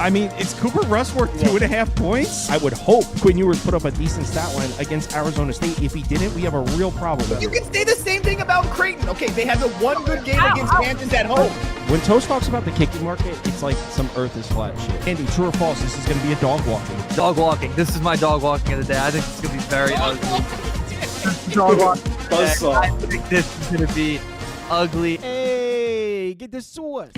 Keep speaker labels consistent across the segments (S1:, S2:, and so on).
S1: I mean, is Cooper Rush worth 2.5 points? I would hope Quinn Ewers put up a decent stat line against Arizona State. If he didn't, we have a real problem.
S2: You can say the same thing about Creighton. Okay, they had the one good game against Kansas at home.
S1: When Toast talks about the kicking market, it's like some earth is flat shit. Andy, true or false, this is going to be a dog walking.
S3: Dog walking. This is my dog walking of the day. I think it's going to be very ugly. Dog walking. I think this is going to be ugly.
S1: Hey, get the sauce.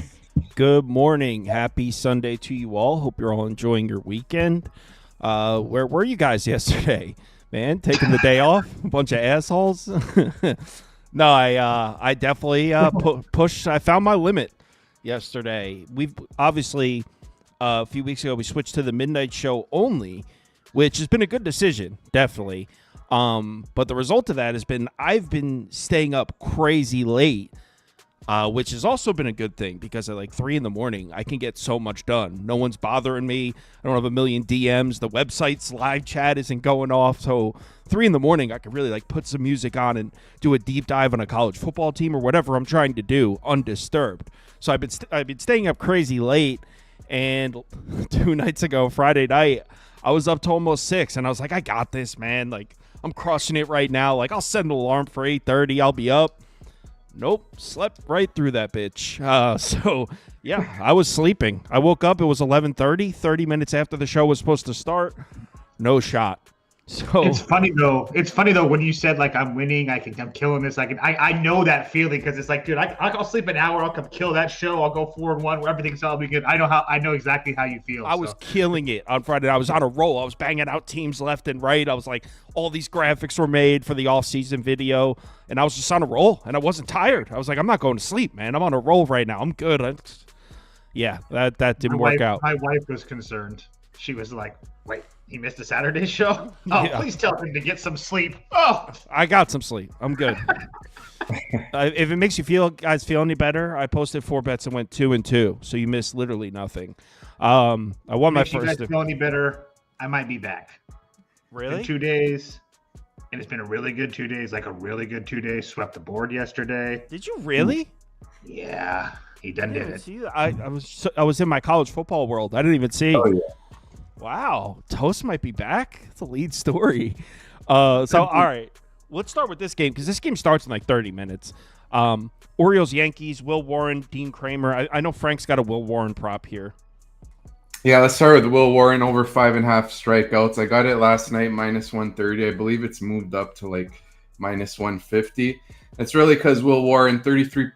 S1: Good morning. Happy Sunday to you all. Hope you're all enjoying your weekend. Where were you guys yesterday? Man, taking the day off? A bunch of assholes? No, I definitely pushed. I found my limit yesterday. We've obviously, a few weeks ago, we switched to the midnight show only, which has been a good decision, definitely. But the result of that has been I've been staying up crazy late. Which has also been a good thing because at like 3 a.m, I can get so much done. No one's bothering me. I don't have a million DMs. The website's live chat isn't going off. So 3 a.m, I can really like put some music on and do a deep dive on a college football team or whatever I'm trying to do undisturbed. So I've been staying up crazy late. And 2 nights ago, Friday night, I was up to almost 6, and I was like, I got this, man. Like I'm crushing it right now. Like I'll set an alarm for 8:30. I'll be up. Nope, slept right through that bitch. So, yeah, I was sleeping. I woke up, it was 11:30, 30 minutes after the show was supposed to start. No shot. So
S4: it's funny though when you said like I'm winning, I'm killing this. I know that feeling because it's like, dude, I'll sleep an hour, I'll come kill that show, I'll go 4-1, where everything's all be good. I know exactly how you feel.
S1: I was killing it on Friday. I was on a roll. I was banging out teams left and right. I was like, all these graphics were made for the off-season video, and I was just on a roll, and I wasn't tired. I was like, I'm not going to sleep, man. I'm on a roll right now. I'm good. That didn't work out.
S4: My wife was concerned. She was like, wait, he missed a Saturday show? Oh, yeah. Please tell him to get some sleep. Oh,
S1: I got some sleep. I'm good. If it makes you guys feel any better, I posted 4 bets and went 2-2. So you missed literally nothing. I won my first. If you guys
S4: feel any better, I might be back.
S1: Really?
S4: In 2 days. And it's been a really good 2 days, like a really good 2 days. Swept the board yesterday.
S1: Did you really?
S4: Yeah, he did it.
S1: I was in my college football world. I didn't even see.
S5: Oh, yeah.
S1: Wow, Toast might be back. It's a lead story. All right, let's start with this game because this game starts in like 30 minutes. Orioles, Yankees, Will Warren, Dean Kramer. I know Frank's got a Will Warren prop here.
S5: Yeah, let's start with Will Warren over 5.5 strikeouts. I got it last night, -130. I believe it's moved up to like -150. It's really because Will Warren, 33.6%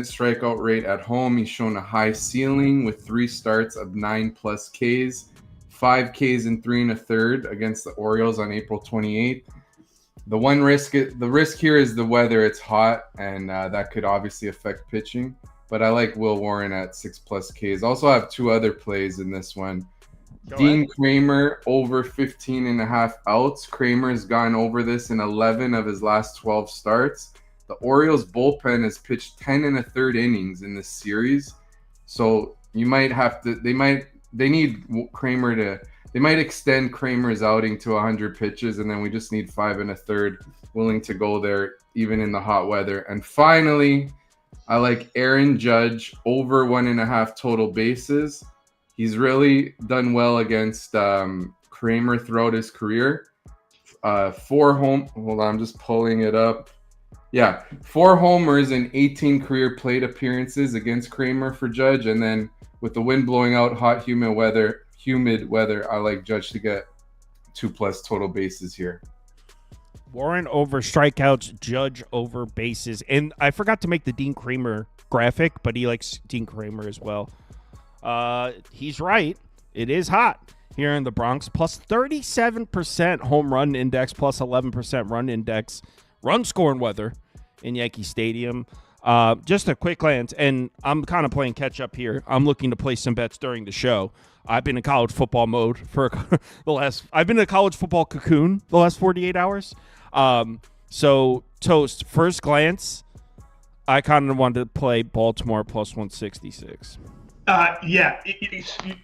S5: strikeout rate at home. He's shown a high ceiling with 3 starts of 9+ Ks, 5 Ks in 3 1/3 against the Orioles on April 28th. The risk here is the weather. It's hot, and that could obviously affect pitching. But I like Will Warren at 6+ Ks. Also have 2 other plays in this one. Dean Kramer over 15.5 outs. Kramer has gone over this in 11 of his last 12 starts. The Orioles bullpen has pitched 10 1/3 innings in this series. So you might have to, they might extend Kramer's outing to 100 pitches, and then we just need 5 1/3 willing to go there even in the hot weather. And finally, I like Aaron Judge over 1.5 total bases. He's really done well against Kramer throughout his career. Hold on, I'm just pulling it up. Yeah, 4 homers and 18 career plate appearances against Kramer for Judge. And then with the wind blowing out, hot, humid weather, I like Judge to get 2+ total bases here.
S1: Warren over strikeouts, Judge over bases. And I forgot to make the Dean Kramer graphic, but he likes Dean Kramer as well. He's right. It is hot here in the Bronx. Plus 37% home run index, plus 11% run index. Run scoring weather in Yankee Stadium. Just a quick glance, and I'm kind of playing catch up here. I'm looking to place some bets during the show. I've been in college football mode for I've been in a college football cocoon the last 48 hours. So Toast, first glance, I kind of wanted to play Baltimore plus 166.
S4: Yeah.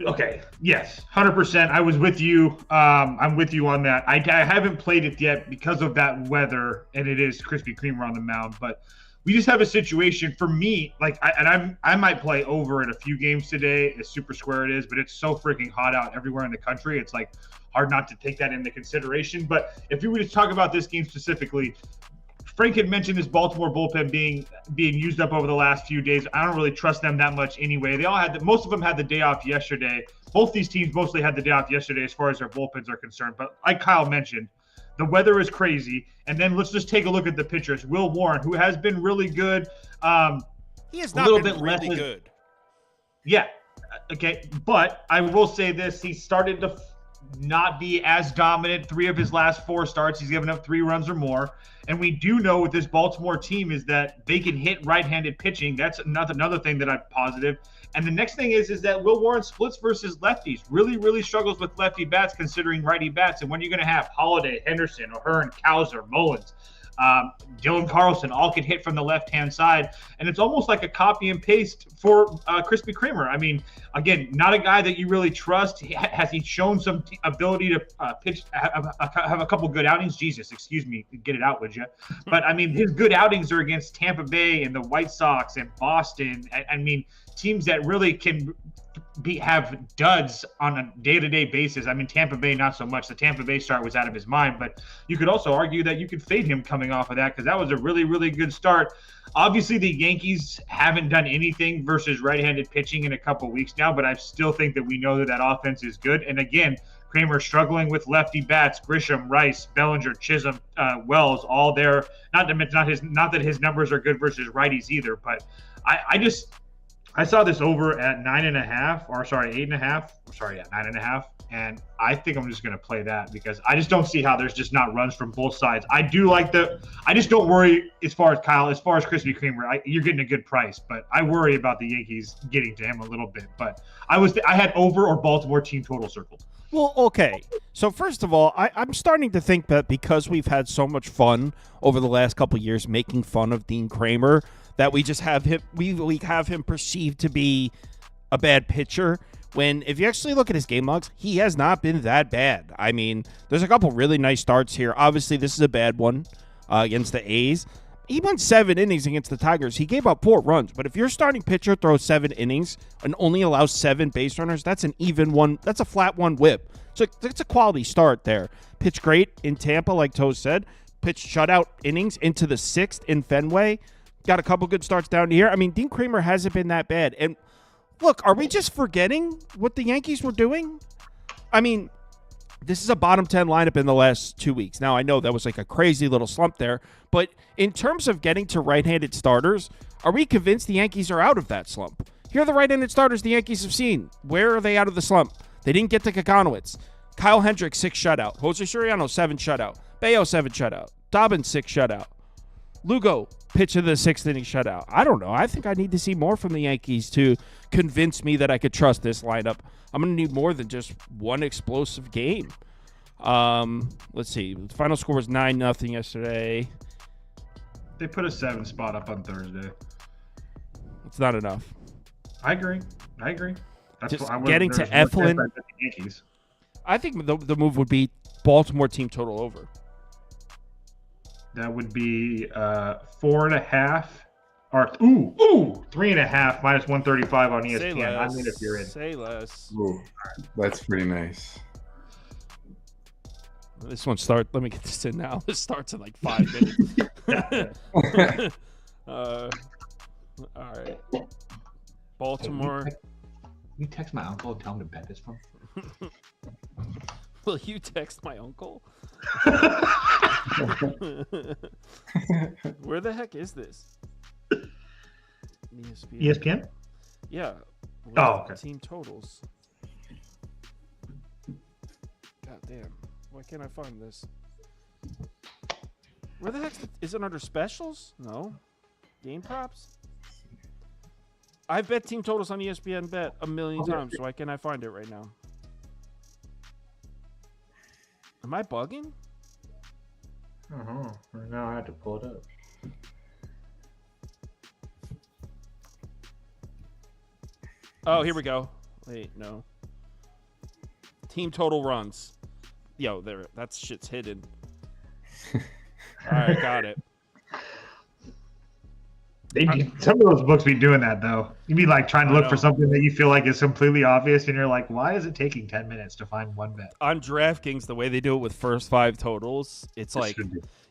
S4: Okay. Yes. 100%. I was with you. I'm with you on that. I haven't played it yet because of that weather, and it is Krispy Kreme on the mound. But we just have a situation for me, like, I might play over in a few games today, as super square it is, but it's so freaking hot out everywhere in the country. It's like hard not to take that into consideration. But if you were to talk about this game specifically, Frank had mentioned this Baltimore bullpen being used up over the last few days. I don't really trust them that much anyway. They all had most of them had the day off yesterday. Both these teams mostly had the day off yesterday as far as their bullpens are concerned. But like Kyle mentioned, the weather is crazy. And then let's just take a look at the pitchers. Will Warren, who has been really good.
S1: He has not been really good.
S4: Yeah. Okay. But I will say this. He started to not be as dominant. 3 of his last 4 starts, he's given up 3 runs or more. And we do know with this Baltimore team is that they can hit right-handed pitching. That's another thing that I'm positive. And the next thing is that Will Warren splits versus lefties. Really, really struggles with lefty bats considering righty bats. And when you're going to have Holiday, Henderson, O'Hearn, Kowser, Mullins, Dylan Carlson all can hit from the left-hand side. And it's almost like a copy and paste for Crispy Creamer. I mean, again, not a guy that you really trust. Has he shown some ability to pitch, have a couple good outings? Jesus, excuse me, get it out, would you? But, I mean, his good outings are against Tampa Bay and the White Sox and Boston. I mean, teams that really can have duds on a day-to-day basis. I mean, Tampa Bay, not so much. The Tampa Bay start was out of his mind, but you could also argue that you could fade him coming off of that because that was a really, really good start. Obviously, the Yankees haven't done anything versus right-handed pitching in a couple weeks now, but I still think that we know that offense is good. And again, Kramer struggling with lefty bats, Grisham, Rice, Bellinger, Chisholm, Wells, all there. Not that his numbers are good versus righties either, but I saw this over at 8.5. Sorry, at 9.5. And I think I'm just going to play that because I just don't see how there's just not runs from both sides. I just don't worry as far as Krispy Kreme. You're getting a good price, but I worry about the Yankees getting to him a little bit. But I had over or Baltimore team total circled.
S1: Well, okay. So first of all, I'm starting to think that because we've had so much fun over the last couple of years making fun of Dean Kramer, that we just have him, we have him perceived to be a bad pitcher. When if you actually look at his game logs, he has not been that bad. I mean, there's a couple really nice starts here. Obviously, this is a bad one against the A's. He went 7 innings against the Tigers. He gave up 4 runs. But if your starting pitcher throws 7 innings and only allows 7 base runners, that's an even one. That's a flat 1 whip. So it's a quality start there. Pitched great in Tampa, like Toast said. Pitched shutout innings into the 6th in Fenway. Got a couple good starts down here. I mean, Dean Kramer hasn't been that bad. And look, are we just forgetting what the Yankees were doing? I mean, this is a bottom 10 lineup in the last 2 weeks. Now, I know that was like a crazy little slump there, but in terms of getting to right-handed starters, are we convinced the Yankees are out of that slump? Here are the right-handed starters the Yankees have seen. Where are they out of the slump? They didn't get to Kakanowitz. Kyle Hendricks, 6 shutout. Jose Suriano, 7 shutout. Bayo, 7 shutout. Dobbins, 6 shutout. Lugo, pitch of the 6th inning shutout. I don't know. I think I need to see more from the Yankees to convince me that I could trust this lineup. I'm going to need more than just one explosive game. Let's see. The final score was 9-0 yesterday.
S4: They put a 7 spot up on Thursday.
S1: It's not enough.
S4: I agree. That's
S1: just getting to Eflin.
S4: Yankees.
S1: I think the move would be Baltimore team total over.
S4: That would be 4.5 or 3.5 minus 135 on ESPN. I mean, if you're in.
S1: Say less.
S5: Ooh, that's pretty nice.
S1: This one starts. Let me get this in now. This starts in like 5 minutes. All right. Baltimore.
S4: You text my uncle and tell him to bet this one.
S1: Will you text my uncle? Where the heck is this?
S4: ESPN?
S1: Yeah.
S4: Okay.
S1: Team totals. God damn. Why can't I find this? Where the heck is it under specials? No. Game props? I've bet team totals on ESPN Bet a million times, so why can't I find it right now? Am I bugging?
S4: Right now I have to pull it up.
S1: Oh, here we go. Wait, no. Team total runs. Yo, there. That shit's hidden. All right, got it.
S4: Some of those books be doing that though. You'd be like trying to look for something that you feel like is completely obvious, and you're like, why is it taking 10 minutes to find one bet?
S1: On DraftKings, the way they do it with first 5 totals, it's like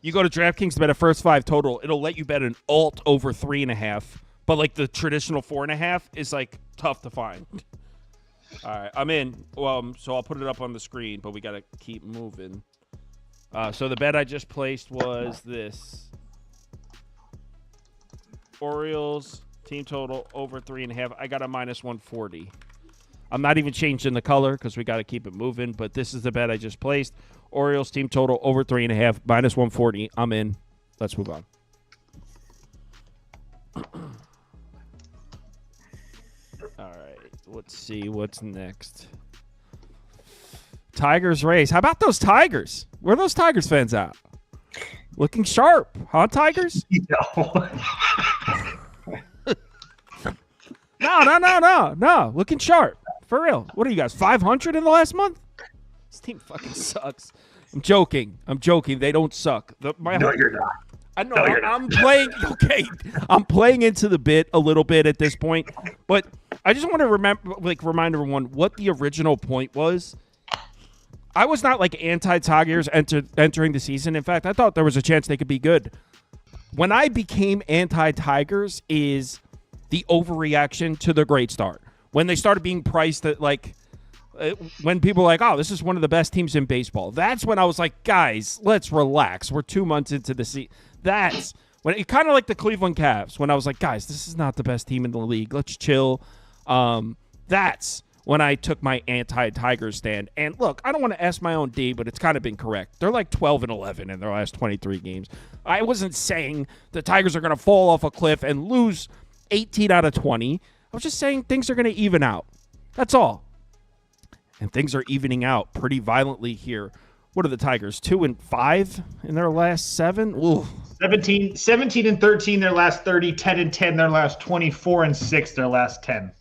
S1: you go to DraftKings to bet a first 5 total, it'll let you bet an alt over 3.5, but like the traditional 4.5 is like tough to find. All right, I'm in. So I'll put it up on the screen, but we got to keep moving. So the bet I just placed was this. Orioles team total over 3.5. I got a -140. I'm not even changing the color because we got to keep it moving, but this is the bet I just placed. Orioles team total over 3.5, -140. I'm in. Let's move on. All right, let's see what's next. Tigers Rays. How about those Tigers? Where are those Tigers fans at? Looking sharp, huh, Tigers? No. Looking sharp. For real. What are you guys, 500 in the last month? This team fucking sucks. I'm joking. They don't suck.
S4: No, you're not.
S1: I know. I'm playing. Okay, I'm playing into the bit a little bit at this point, but I just want to remind everyone what the original point was. I was not like anti-Tigers entering the season. In fact, I thought there was a chance they could be good. When I became anti-Tigers is the overreaction to the great start. When they started being priced at when people were like, oh, this is one of the best teams in baseball. That's when I was like, guys, let's relax. We're 2 months into the season. That's when it kind of like the Cleveland Cavs when I was like, guys, this is not the best team in the league. Let's chill. That's when I took my anti-Tigers stand. And look, I don't want to ask my own D, but it's kind of been correct. They're like 12-11 in their last 23 games. I wasn't saying the Tigers are going to fall off a cliff and lose 18 out of 20. I was just saying things are going to even out. That's all. And things are evening out pretty violently here. What are the Tigers, 2-5 in their last 7? Ooh.
S4: 17-13 their last 30, 10-10 their last 24-6 their last 10.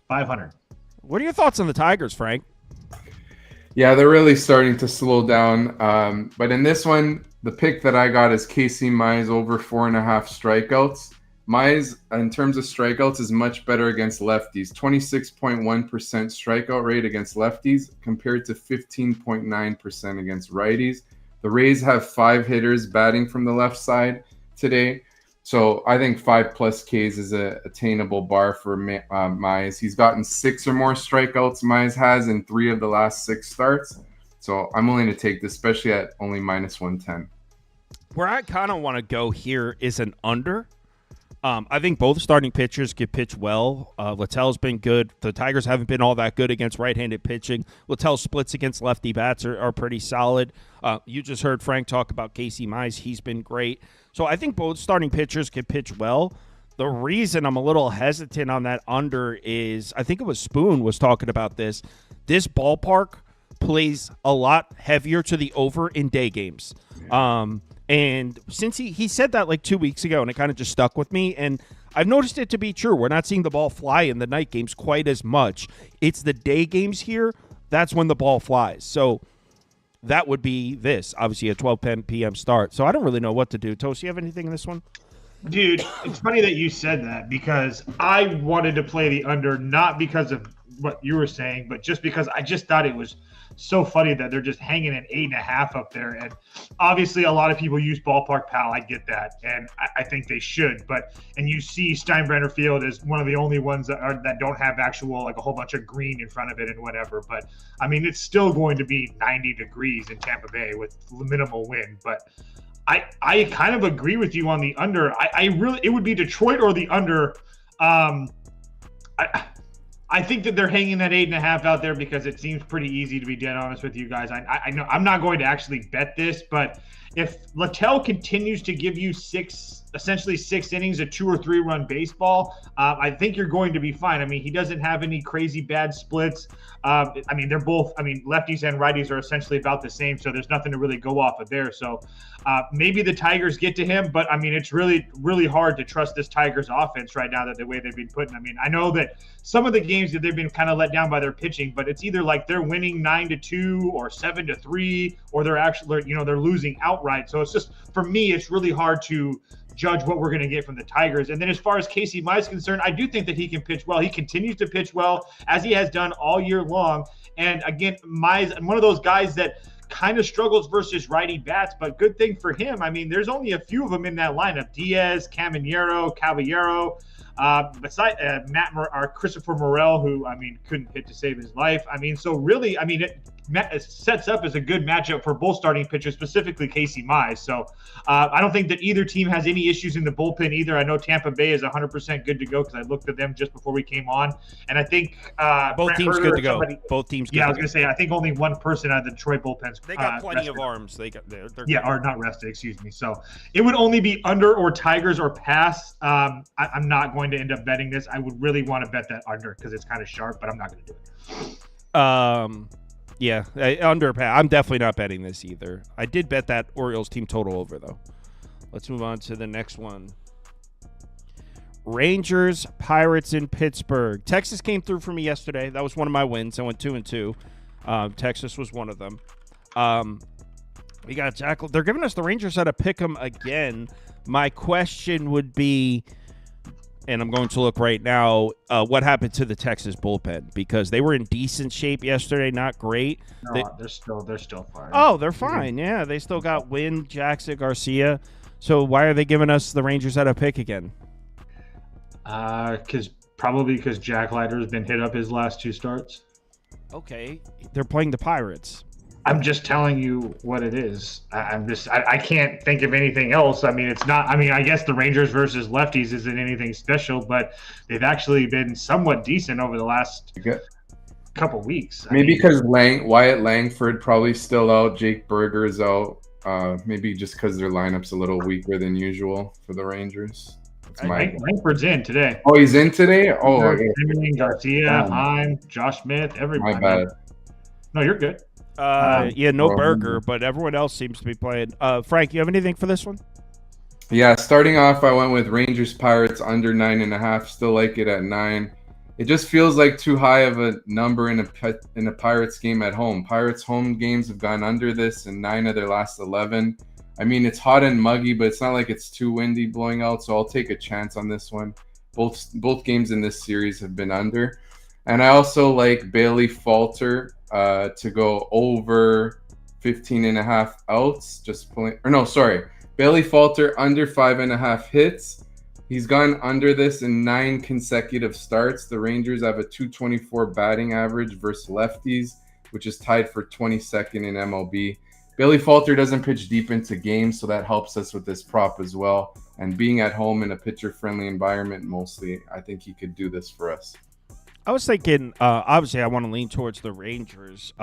S4: 500.
S1: What are your thoughts on the Tigers, Frank?
S5: Yeah, they're really starting to slow down. But in this one, the pick that I got is Casey Mize over 4.5 strikeouts. Mize, in terms of strikeouts, is much better against lefties. 26.1% strikeout rate against lefties compared to 15.9% against righties. The Rays have 5 hitters batting from the left side today. So I think 5+ Ks is a attainable bar for Mize. He's gotten 6 or more strikeouts Mize has in 3 of the last 6 starts. So I'm willing to take this, especially at only -110.
S1: Where I kind of want to go here is an under. I think both starting pitchers can pitch well. Littell's been good. The Tigers haven't been all that good against right-handed pitching. Littell's splits against lefty bats are pretty solid. You just heard Frank talk about Casey Mize. He's been great. So I think both starting pitchers can pitch well. The reason I'm a little hesitant on that under is I think it was Spoon was talking about this. This ballpark plays a lot heavier to the over in day games. And since he said that like 2 weeks ago, and it kind of just stuck with me, and I've noticed it to be true. We're not seeing the ball fly in the night games quite as much. It's the day games here. That's when the ball flies. So that would be this, obviously a 12 p.m. start. So I don't really know what to do. Toast, you have anything in this one?
S4: Dude, it's funny that you said that because I wanted to play the under, not because of what you were saying, but just because I just thought it was so funny that they're just hanging at 8.5 up there. And obviously a lot of people use Ballpark Pal. I get that. And I think they should. And you see Steinbrenner Field is one of the only ones that don't have actual, like a whole bunch of green in front of it and whatever. But I mean, it's still going to be 90 degrees in Tampa Bay with minimal wind. But I kind of agree with you on the under. It would be Detroit or the under. I think that they're hanging that 8.5 out there because it seems pretty easy, to be dead honest with you guys. I know I'm not going to actually bet this, but if Littell continues to give you essentially six innings of 2 or 3 run baseball, I think you're going to be fine. I mean, he doesn't have any crazy bad splits. They're both, lefties and righties are essentially about the same, so there's nothing to really go off of there. So maybe the Tigers get to him, but it's really, really hard to trust this Tigers offense right now, that the way they've been putting. I know that some of the games that they've been kind of let down by their pitching, but it's either like they're winning 9-2 or 7-3, or they're actually, they're losing outright. So it's just, for me, it's really hard to judge what we're going to get from the Tigers. And then as far as Casey Mize is concerned, I do think that he can pitch well. He continues to pitch well as he has done all year long. And again, Mize, one of those guys that kind of struggles versus righty bats, but good thing for him. I mean, there's only a few of them in that lineup: Diaz, Caminero, Caballero. Besides Christopher Morel, who, I mean, couldn't hit to save his life. I mean, so really, I mean, it sets up as a good matchup for both starting pitchers, specifically Casey Mize. So I don't think that either team has any issues in the bullpen either. I know Tampa Bay is 100% good to go because I looked at them just before we came on. And I think
S1: both teams good to go. Both teams good.
S4: Yeah, I was going to say, I think only one person out of the Detroit bullpens.
S1: They got plenty of arms. They're
S4: are not rested, excuse me. So it would only be under or Tigers or pass. I'm not going to end up betting this. I would really want to bet that under because it's kind of sharp, but I'm not going to do it.
S1: Yeah, under pass. I'm definitely not betting this either. I did bet that Orioles team total over, though. Let's move on to the next one. Rangers, Pirates in Pittsburgh. Texas came through for me yesterday. That was one of my wins. I went 2-2. Texas was one of them. We got Jack. They're giving us the Rangers at a pick 'em again. My question would be, and I'm going to look right now, what happened to the Texas bullpen? Because they were in decent shape yesterday, not great.
S4: No, they're still fine.
S1: Oh, they're fine. Yeah, they still got Wynn, Jackson, Garcia. So why are they giving us the Rangers at a pick again?
S4: Probably because Jack Leiter's been hit up his last 2 starts.
S1: Okay, they're playing the Pirates.
S4: I'm just telling you what it is. I can't think of anything else. I mean, it's not. I mean, I guess the Rangers versus lefties isn't anything special, but they've actually been somewhat decent over the last couple weeks.
S5: Maybe because Wyatt Langford probably still out, Jake Berger is out. Maybe just because their lineup's a little weaker than usual for the Rangers.
S4: Langford's in today.
S5: Oh, he's in today? Oh, okay.
S4: Garcia, Heim, Josh Smith, everybody.
S5: My bad.
S4: No, you're good.
S1: Berger, but everyone else seems to be playing. Frank, you have anything for this one?
S5: Yeah, starting off, I went with Rangers Pirates under 9.5. Still like it at 9. It just feels like too high of a number in a Pirates game at home. Pirates home games have gone under this in 9 of their last 11. I mean, it's hot and muggy, but it's not like it's too windy blowing out, so I'll take a chance on this one. Both games in this series have been under. And I also like Bailey Falter to go over 15.5 outs. Bailey Falter under 5.5 hits. He's gone under this in 9 consecutive starts. The Rangers have a .224 batting average versus lefties, which is tied for 22nd in MLB. Bailey Falter doesn't pitch deep into games, so that helps us with this prop as well. And being at home in a pitcher-friendly environment mostly, I think he could do this for us.
S1: I was thinking, obviously, I want to lean towards the Rangers.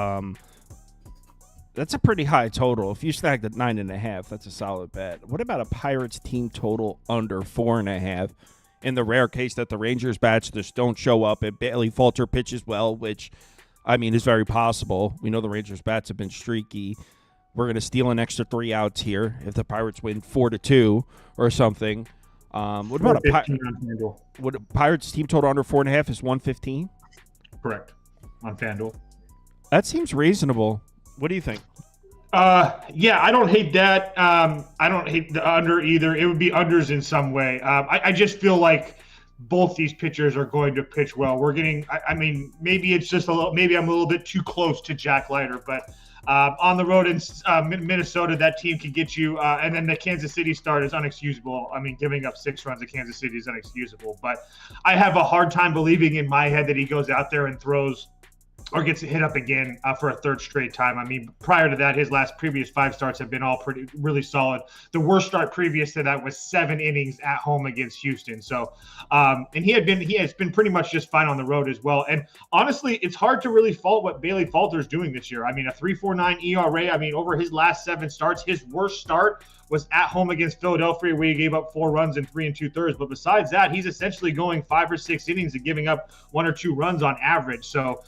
S1: That's a pretty high total. If you snagged at 9.5, that's a solid bet. What about a Pirates team total under 4.5? In the rare case that the Rangers bats just don't show up and Bailey Falter pitches well, which, I mean, is very possible. We know the Rangers bats have been streaky. We're going to steal an extra 3 outs here if the Pirates win 4-2 or something. What about a Pirates team total under 4.5 is 115?
S4: Correct. On FanDuel.
S1: That seems reasonable. What do you think?
S4: Yeah, I don't hate that. I don't hate the under either. It would be unders in some way. I just feel like both these pitchers are going to pitch well. We're getting, I mean, maybe it's just maybe I'm a little bit too close to Jack Leiter, but on the road in Minnesota, that team can get you. And then the Kansas City start is unexcusable. I mean, giving up 6 runs to Kansas City is unexcusable. But I have a hard time believing in my head that he goes out there and throws or gets hit up again for a 3rd straight time. I mean, prior to that, his previous 5 starts have been all really solid. The worst start previous to that was 7 innings at home against Houston. So, and he has been pretty much just fine on the road as well. And honestly, it's hard to really fault what Bailey Falter is doing this year. I mean, a 3.49 ERA. I mean, over his last 7 starts, his worst start was at home against Philadelphia, where he gave up 4 runs in 3 2/3. But besides that, he's essentially going 5 or 6 innings and giving up 1 or 2 runs on average. So,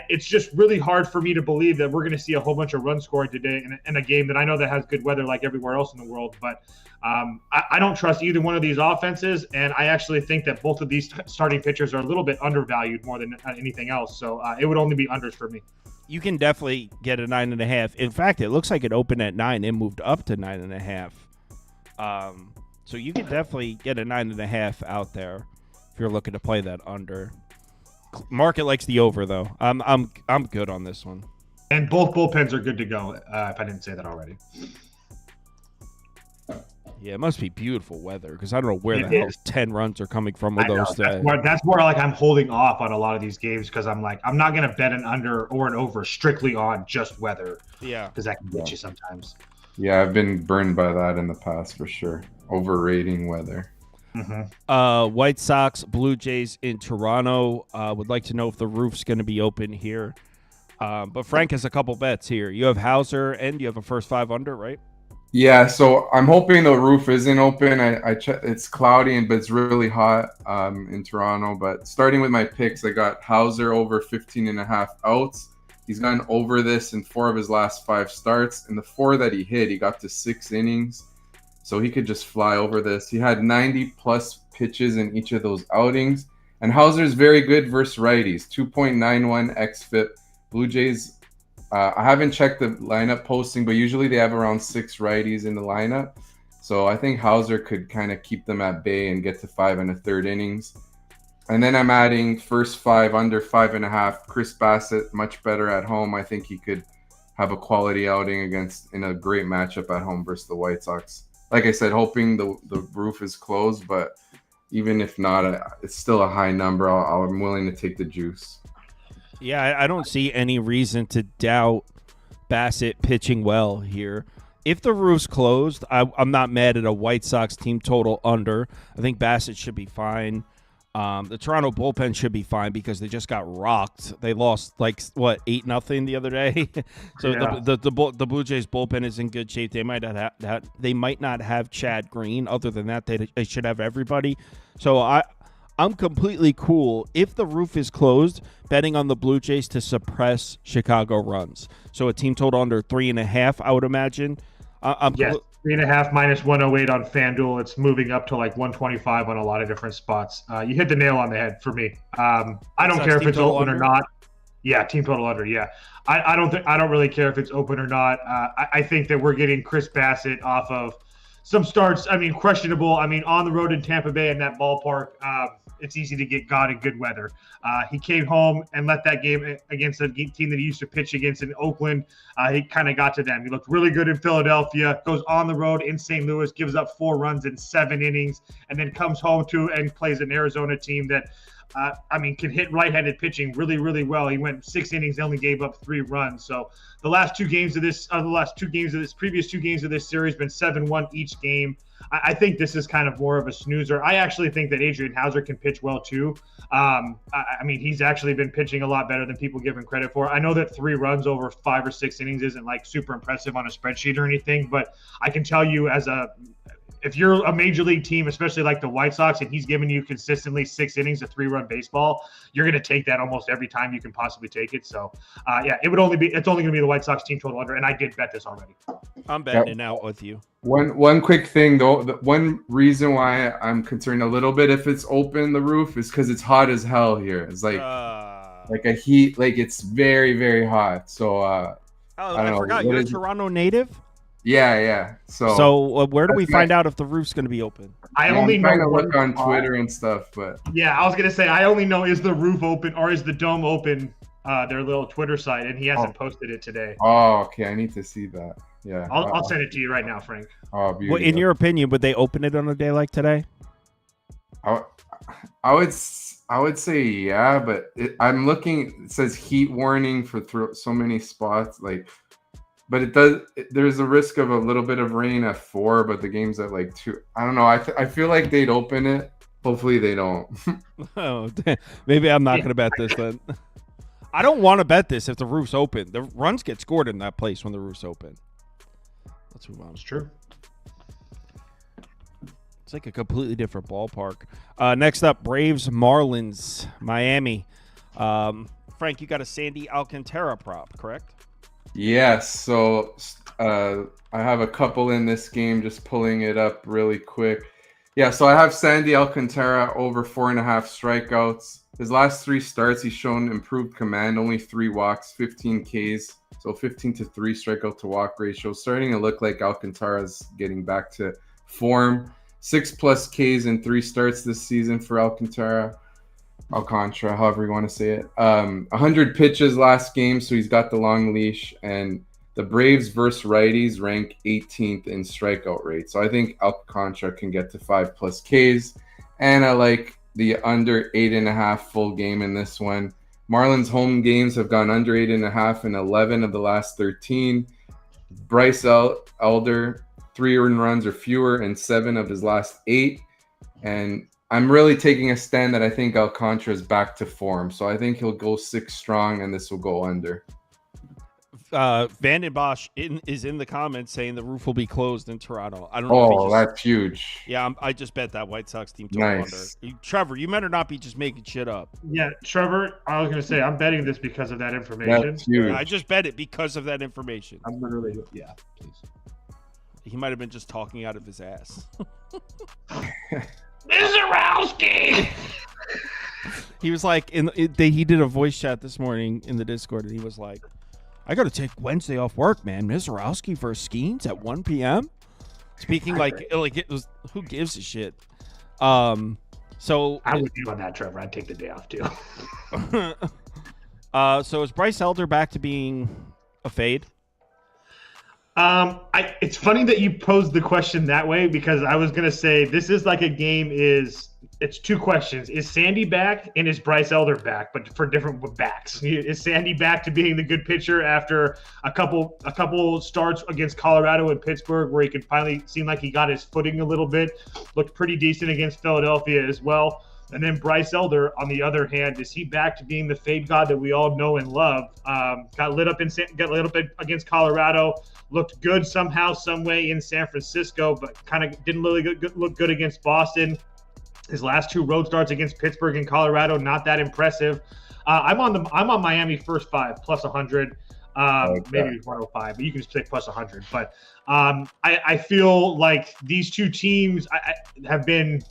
S4: it's just really hard for me to believe that we're going to see a whole bunch of run scoring today in a game that I know that has good weather like everywhere else in the world. But I don't trust either one of these offenses, and I actually think that both of these starting pitchers are a little bit undervalued more than anything else. So it would only be unders for me.
S1: You can definitely get a 9.5. In fact, it looks like it opened at 9 and moved up to 9.5. So you can definitely get a 9.5 out there if you're looking to play that under. Market likes the over though. I'm good on this one.
S4: And both bullpens are good to go. If I didn't say that already.
S1: Yeah, it must be beautiful weather because I don't know where
S4: It
S1: the hell
S4: is.
S1: 10 runs are coming from with those days.
S4: That's where like I'm holding off on a lot of these games because I'm like I'm not gonna bet an under or an over strictly on just weather.
S1: Yeah,
S4: because that can get you sometimes.
S5: Yeah, I've been burned by that in the past for sure. Overrating weather.
S4: Mm-hmm.
S1: White Sox, Blue Jays in Toronto. Would like to know if the roof's going to be open here. But Frank has a couple bets here. You have Hauser and you have a first 5 under, right?
S5: Yeah, so I'm hoping the roof isn't open. I it's cloudy but it's really hot in Toronto. But starting with my picks, I got Hauser over 15.5 outs. He's gone over this in 4 of his last 5 starts. In the 4 that he hit, he got to 6 innings. So he could just fly over this. He had 90-plus pitches in each of those outings. And Hauser's very good versus righties, 2.91 xFIP. Blue Jays, I haven't checked the lineup posting, but usually they have around 6 righties in the lineup. So I think Hauser could kind of keep them at bay and get to 5 1/3 innings. And then I'm adding first 5 under 5.5. Chris Bassett, much better at home. I think he could have a quality outing in a great matchup at home versus the White Sox. Like I said, hoping the roof is closed, but even if not, it's still a high number. I'm willing to take the juice.
S1: Yeah, I don't see any reason to doubt Bassett pitching well here. If the roof's closed, I'm not mad at a White Sox team total under. I think Bassett should be fine. The Toronto bullpen should be fine because they just got rocked. They lost 8-0 the other day. So
S4: Yeah.
S1: the Blue Jays bullpen is in good shape. They might not have Chad Green. Other than that, they should have everybody. So I'm completely cool if the roof is closed, betting on the Blue Jays to suppress Chicago runs. So a team total under 3.5, I would imagine.
S4: Yes, 3.5 minus 108 on FanDuel. It's moving up to like 125 on a lot of different spots. You hit the nail on the head for me. I don't care if it's open or not. Yeah, team total under. Yeah, I don't really care if it's open or not. I think that we're getting Chris Bassett off of some starts. I mean, questionable. I mean, on the road in Tampa Bay in that ballpark, it's easy to get God in good weather. He came home and let that game against a team that he used to pitch against in Oakland. He kind of got to them. He looked really good in Philadelphia, goes on the road in St. Louis, gives up 4 runs in 7 innings, and then comes home and plays an Arizona team that, can hit right-handed pitching really, really well. He went 6 innings, only gave up 3 runs. So the previous 2 games of this series been 7-1 each game. I think this is kind of more of a snoozer. I actually think that Adrian Hauser can pitch well too. He's actually been pitching a lot better than people give him credit for. I know that 3 runs over 5 or 6 innings isn't like super impressive on a spreadsheet or anything, but I can tell you if you're a major league team, especially like the White Sox, and he's giving you consistently 6 innings of 3-run baseball, you're going to take that almost every time you can possibly take it. So, it's only going to be the White Sox team total under, and I did bet this already.
S1: I'm betting it out with you.
S5: One quick thing though, one reason why I'm concerned a little bit if it's open the roof is because it's hot as hell here. It's like a heat, like it's very, very hot. So
S1: I forgot you're a Toronto native.
S5: Yeah.
S1: So where do we find out if the roof's going to be open?
S4: I'm trying
S5: to look on Twitter and stuff, but
S4: yeah, I was going to say I only know is the roof open or is the dome open, their little Twitter site, and he hasn't posted it today.
S5: Oh, okay, I need to see that. Yeah,
S4: I'll send it to you right now, Frank.
S5: Oh, beautiful.
S1: Well, in your opinion, would they open it on a day like today?
S5: I would say yeah, but I'm looking. It says heat warning for so many spots, but there's a risk of a little bit of rain at 4, but the game's at 2. I don't know. I feel like they'd open it. Hopefully they don't.
S1: Oh, maybe I'm not going to bet this then. I don't want to bet this if the roof's open. The runs get scored in that place when the roof's open. Let's move on.
S4: It's true.
S1: It's like a completely different ballpark. Next up, Braves, Marlins, Miami. Frank, you got a Sandy Alcantara prop, correct?
S5: Yes. So I have a couple in this game, just pulling it up really quick. Yeah, so I have Sandy Alcantara over 4.5 strikeouts. His last 3 starts, he's shown improved command, only 3 walks, 15 Ks. So 15-3 strikeout to walk ratio. Starting to look like Alcantara's getting back to form. 6+ Ks in 3 starts this season for Alcantara, however you want to say it. 100 pitches last game, so he's got the long leash. And the Braves versus righties rank 18th in strikeout rate. So I think Alcantara can get to 5+ Ks. And I like the under 8.5 full game in this one. Marlins home games have gone under 8.5 in 11 of the last 13. Bryce Elder, 3 earned runs or fewer in 7 of his last 8. And I'm really taking a stand that I think Alcantara is back to form. So I think he'll go 6 strong, and this will go under.
S1: Vanden Bosch is in the comments saying the roof will be closed in Toronto. I don't know.
S5: Oh, that's huge.
S1: Yeah, I just bet that White Sox team total
S5: Nice.
S1: under. Trevor, you better not be just making shit up.
S4: Yeah, Trevor, I was going to say, I'm betting this because of that information.
S5: That's huge.
S1: I just bet it because of that information.
S2: I'm literally, yeah, please.
S1: He might have been just talking out of his ass.
S4: Mizorowski!
S1: He was like, he did a voice chat this morning in the Discord, and he was like, I got to take Wednesday off work, man. Mizorowski versus Skeens at 1 p.m. Speaking like it was, who gives a shit? So
S4: I would be on that, Trevor. I'd take the day off too.
S1: So is Bryce Elder back to being a fade?
S4: It's funny that you posed the question that way, because I was gonna say this is like a game. It's 2 questions: is Sandy back and is Bryce Elder back, but for different backs? Is Sandy back to being the good pitcher after a couple starts against Colorado and Pittsburgh, where he could finally seem like he got his footing a little bit, looked pretty decent against Philadelphia as well? And then Bryce Elder, on the other hand, is he back to being the fade god that we all know and love? Got lit up against Colorado, looked good somehow, some way in San Francisco, but kind of didn't really look good against Boston. His last 2 road starts against Pittsburgh and Colorado, not that impressive. I'm on Miami first 5 plus 100, maybe 105, but you can just say plus 100. But I feel like these 2 teams have been.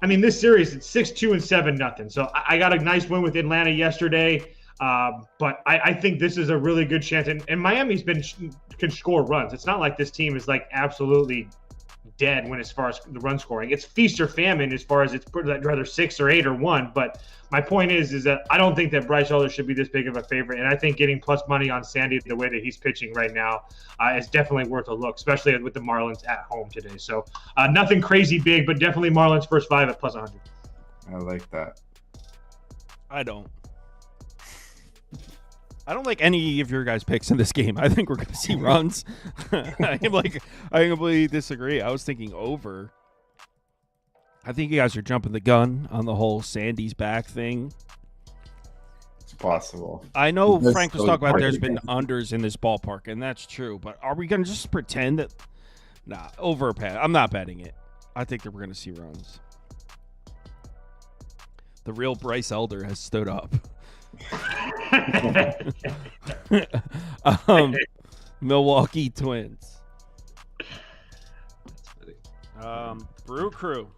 S4: I mean, this series, it's 6-2 and 7-0. So I got a nice win with Atlanta yesterday. But I think this is a really good chance. And Miami's can score runs. It's not like this team is like absolutely dead as far as the run scoring. It's feast or famine as far as it's rather 6 or 8 or 1. But my point is that I don't think that Bryce Elder should be this big of a favorite. And I think getting plus money on Sandy the way that he's pitching right now is definitely worth a look, especially with the Marlins at home today. So nothing crazy big, but definitely Marlins first 5 at plus 100.
S5: I like that.
S1: I don't like any of your guys' picks in this game. I think we're going to see runs. I completely disagree. I was thinking over. I think you guys are jumping the gun on the whole Sandy's back thing.
S5: It's possible.
S1: I know Frank was talking about there's been unders in this ballpark, and that's true. But are we going to just pretend that? Nah, over. I'm not betting it. I think that we're going to see runs. The real Bryce Elder has stood up. Milwaukee Twins. Brew Crew.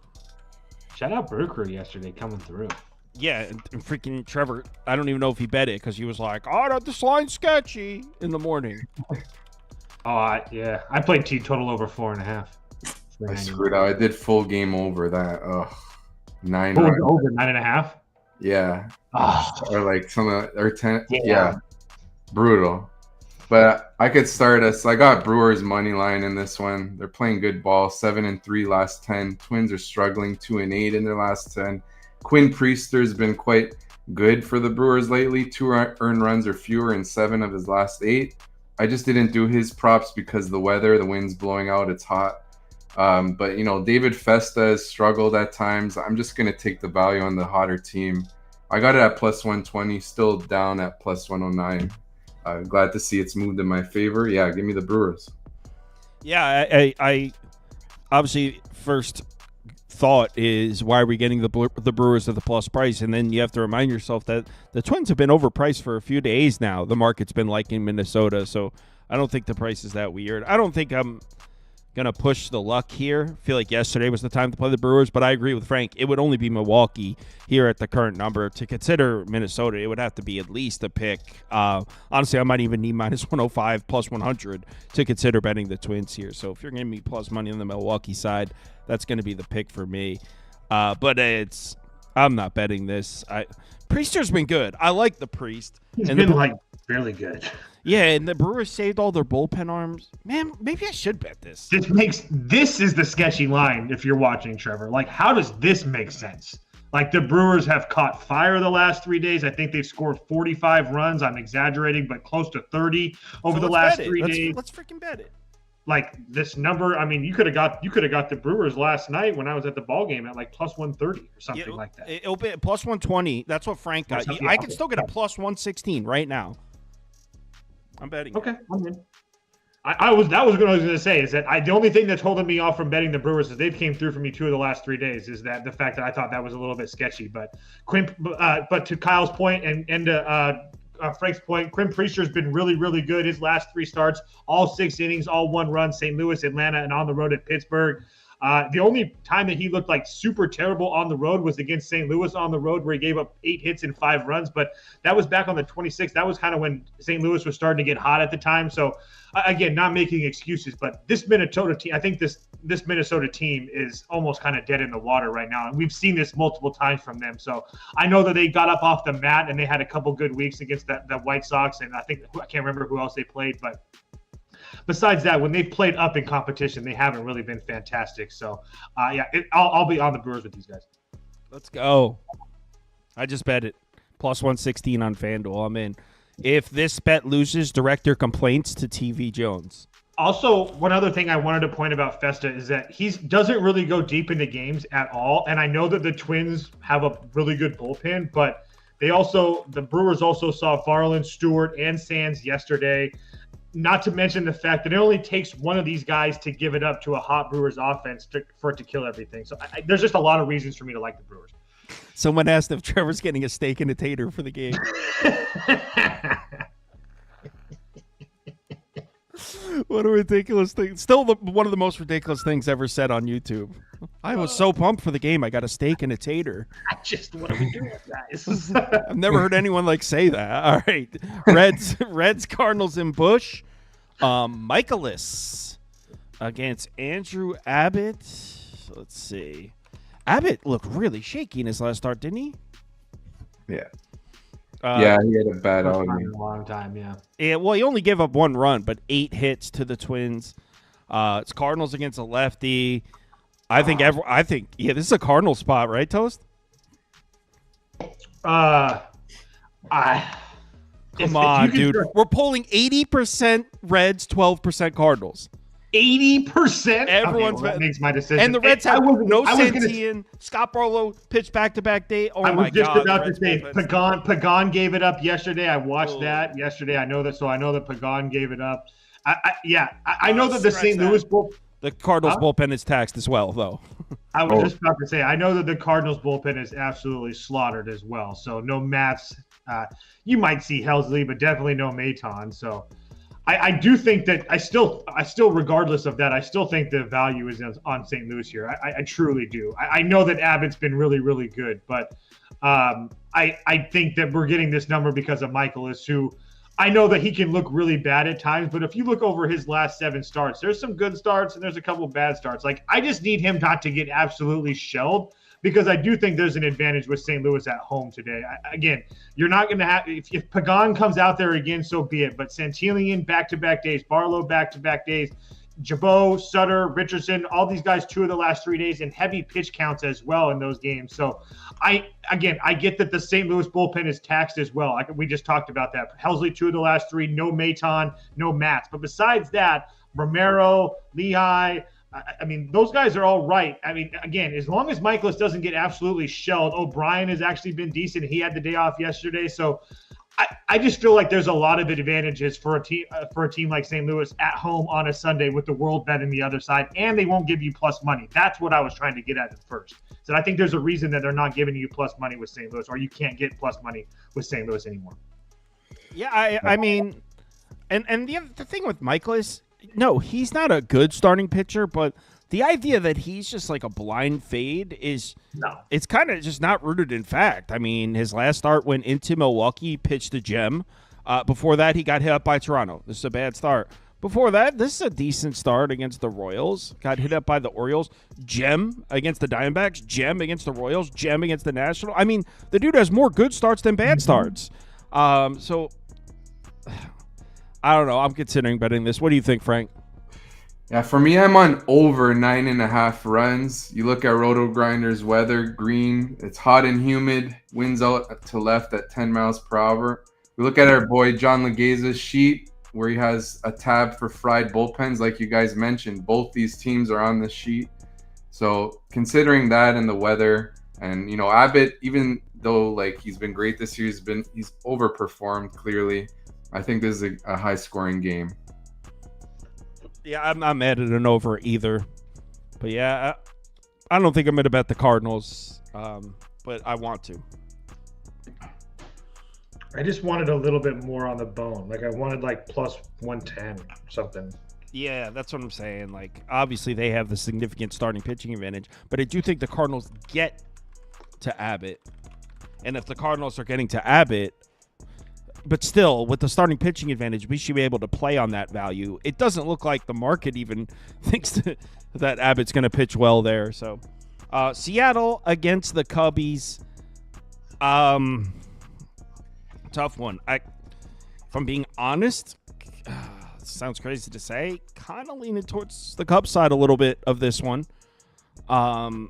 S4: Shout out Brew Crew yesterday coming through.
S1: Yeah, and freaking Trevor, I don't even know if he bet it because he was like, oh, this line's sketchy in the morning.
S4: Yeah. I played team total over 4.5.
S5: I screwed out. I did full game over that. Ugh. 9
S4: over 9.5?
S5: Yeah.
S4: Oh.
S5: Or like or 10. Yeah. Brutal. But I could start us. I got Brewers money line in this one. They're playing good ball. 7-3 last 10. Twins are struggling 2-8 in their last 10. Quinn Priester's been quite good for the Brewers lately. 2 earned runs or fewer in 7 of his last 8. I just didn't do his props because of the weather. The wind's blowing out. It's hot. But, David Festa has struggled at times. I'm just going to take the value on the hotter team. I got it at plus 120, still down at plus 109. Glad to see it's moved in my favor. Yeah, give me the Brewers.
S1: Yeah, I obviously first thought is why are we getting the Brewers at the plus price? And then you have to remind yourself that the Twins have been overpriced for a few days now. The market's been liking Minnesota, so I don't think the price is that weird. I don't think I'm Gonna push the luck here. Feel like yesterday was the time to play the Brewers, but I agree with Frank. It would only be Milwaukee here at the current number. To consider Minnesota, it would have to be at least a pick. Honestly, I might even need minus 105, plus 100 to consider betting the Twins here. So if you're giving me plus money on the Milwaukee side, that's going to be the pick for me. But I'm not betting this. Priester's been good. I like the Priest.
S4: He's been really good.
S1: Yeah, and the Brewers saved all their bullpen arms. Man, maybe I should bet this.
S4: This is the sketchy line if you're watching, Trevor. Like, how does this make sense? Like, the Brewers have caught fire the last 3 days. I think they've scored 45 runs. I'm exaggerating, but close to 30 over the last 3 days.
S1: Let's freaking bet it.
S4: Like, this number, I mean, you could have got the Brewers last night when I was at the ball game at like plus 130 or something like that.
S1: It'll be plus 120. That's what Frank got. I can still get a plus 116 right now. I'm betting.
S4: Okay, I'm in. That was what I was going to say. Is that the only thing that's holding me off from betting the Brewers is they've came through for me 2 of the last 3 days. Is that the fact that I thought that was a little bit sketchy. But but to Kyle's point and to Frank's point, Quinn Priester's been really, really good. His last 3 starts, all 6 innings, all 1 run. St. Louis, Atlanta, and on the road at Pittsburgh. The only time that he looked like super terrible on the road was against St. Louis on the road, where he gave up 8 hits and 5 runs. But that was back on the 26th. That was kind of when St. Louis was starting to get hot at the time. So, again, not making excuses. But this Minnesota team, I think this Minnesota team is almost kind of dead in the water right now. And we've seen this multiple times from them. So I know that they got up off the mat and they had a couple good weeks against the White Sox. And I can't remember who else they played, but besides that, when they've played up in competition, they haven't really been fantastic. So, I'll be on the Brewers with these guys.
S1: Let's go. I just bet it. Plus 116 on FanDuel. I'm in. If this bet loses, direct your complaints to TV Jones.
S4: Also, one other thing I wanted to point about Festa is that he doesn't really go deep into games at all. And I know that the Twins have a really good bullpen, but the Brewers also saw Varland, Stewart, and Sands yesterday. Not to mention the fact that it only takes one of these guys to give it up to a hot Brewers offense for it to kill everything. So there's just a lot of reasons for me to like the Brewers.
S1: Someone asked if Trevor's getting a steak and a tater for the game. What a ridiculous thing. Still one of the most ridiculous things ever said on YouTube. I was so pumped for the game. I got a steak and a tater.
S4: What are we doing, guys?
S1: I've never heard anyone say that. All right. Reds, Cardinals, and Bush. Michaelis against Andrew Abbott. Let's see. Abbott looked really shaky in his last start, didn't he?
S5: Yeah. He had a bad outing.
S4: A long time, yeah.
S1: Yeah, well, he only gave up 1 run, but 8 hits to the Twins. It's Cardinals against a lefty. I think this is a Cardinal spot, right, Toast?
S4: Come
S1: on, dude. We're pulling 80% Reds, 12% Cardinals.
S4: 80%?
S1: Everyone's
S4: that makes my decision.
S1: And the Reds have no Santian. Scott Barlow pitched back-to-back day. Oh, my God.
S4: I was just about to say, Pagan gave it up yesterday. I watched that yesterday. I know that, so I know that Pagan gave it up. I know that the St. Louis bullpen.
S1: The Cardinals bullpen is taxed as well, though.
S4: I was just about to say, I know that the Cardinals bullpen is absolutely slaughtered as well. So no Mats. You might see Helsley, but definitely no Maton. So I do think that I still, regardless of that, I still think the value is on St. Louis here. I truly do. I know that Abbott's been really, really good, but I think that we're getting this number because of Michaelis, who I know that he can look really bad at times, but if you look over his last 7 starts, there's some good starts and there's a couple of bad starts. Like, I just need him not to get absolutely shelled, because I do think there's an advantage with St. Louis at home today. Again, you're not going to have – if Pagan comes out there again, so be it. But Santillan, back-to-back days. Barlow, back-to-back days. Jabot, Sutter, Richardson, all these guys 2 of the last 3 days, and heavy pitch counts as well in those games. So, I get that the St. Louis bullpen is taxed as well. We just talked about that. Helsley, 2 of the last 3. No Maton, no Mats. But besides that, Romero, Lehigh – I mean, those guys are all right. I mean, again, as long as Michaelis doesn't get absolutely shelled, O'Brien has actually been decent. He had the day off yesterday. So I just feel like there's a lot of advantages for a team like St. Louis at home on a Sunday with the world bet on the other side, and they won't give you plus money. That's what I was trying to get at first. So I think there's a reason that they're not giving you plus money with St. Louis, or you can't get plus money with St. Louis anymore.
S1: Yeah, I mean, and the thing with Michaelis, No, he's not a good starting pitcher, but the idea that he's just like a blind fade is it's kind of just not rooted in fact. I mean, his last start went into Milwaukee, pitched a gem. Before that, he got hit up by Toronto. This is a bad start. Before that, this is a decent start against the Royals. Got hit up by the Orioles. Gem against the Diamondbacks. Gem against the Royals. Gem against the National. I mean, the dude has more good starts than bad starts. So I don't know. I'm considering betting this. What do you think, Frank?
S5: Yeah, for me, I'm on over 9.5 runs. You look at Roto Grinders weather, green. It's hot and humid. Winds out to left at 10 miles per hour. We look at our boy John Legaze's sheet where he has a tab for fried bullpens. Like you guys mentioned, both these teams are on the sheet. So considering that and the weather, and Abbott, even though like he's been great this year, he's overperformed clearly. I think this is a high scoring game.
S1: Yeah, I'm not mad at an over either. But yeah, I don't think I'm going to bet the Cardinals, but I want to.
S6: I just wanted a little bit more on the bone. Like I wanted like plus 110 or something.
S1: Yeah, that's what I'm saying. Like obviously they have the significant starting pitching advantage, but I do think the Cardinals get to Abbott. And if the Cardinals are getting to Abbott, but still, with the starting pitching advantage, we should be able to play on that value. It doesn't look like the market even thinks that Abbott's going to pitch well there. So, Seattle against the Cubbies. Tough one. If I'm being honest, sounds crazy to say, kind of leaning towards the Cubs side a little bit of this one. I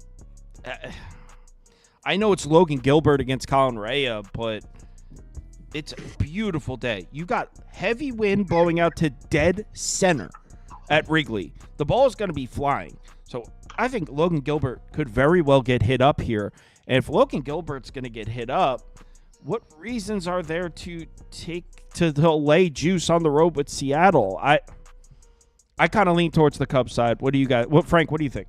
S1: know it's Logan Gilbert against Colin Rea, but it's a beautiful day. You got heavy wind blowing out to dead center at Wrigley. The ball is going to be flying. So I think Logan Gilbert could very well get hit up here. And if Logan Gilbert's going to get hit up, what reasons are there to lay juice on the road with Seattle? I kind of lean towards the Cubs side. What do you guys? Frank? What do you think?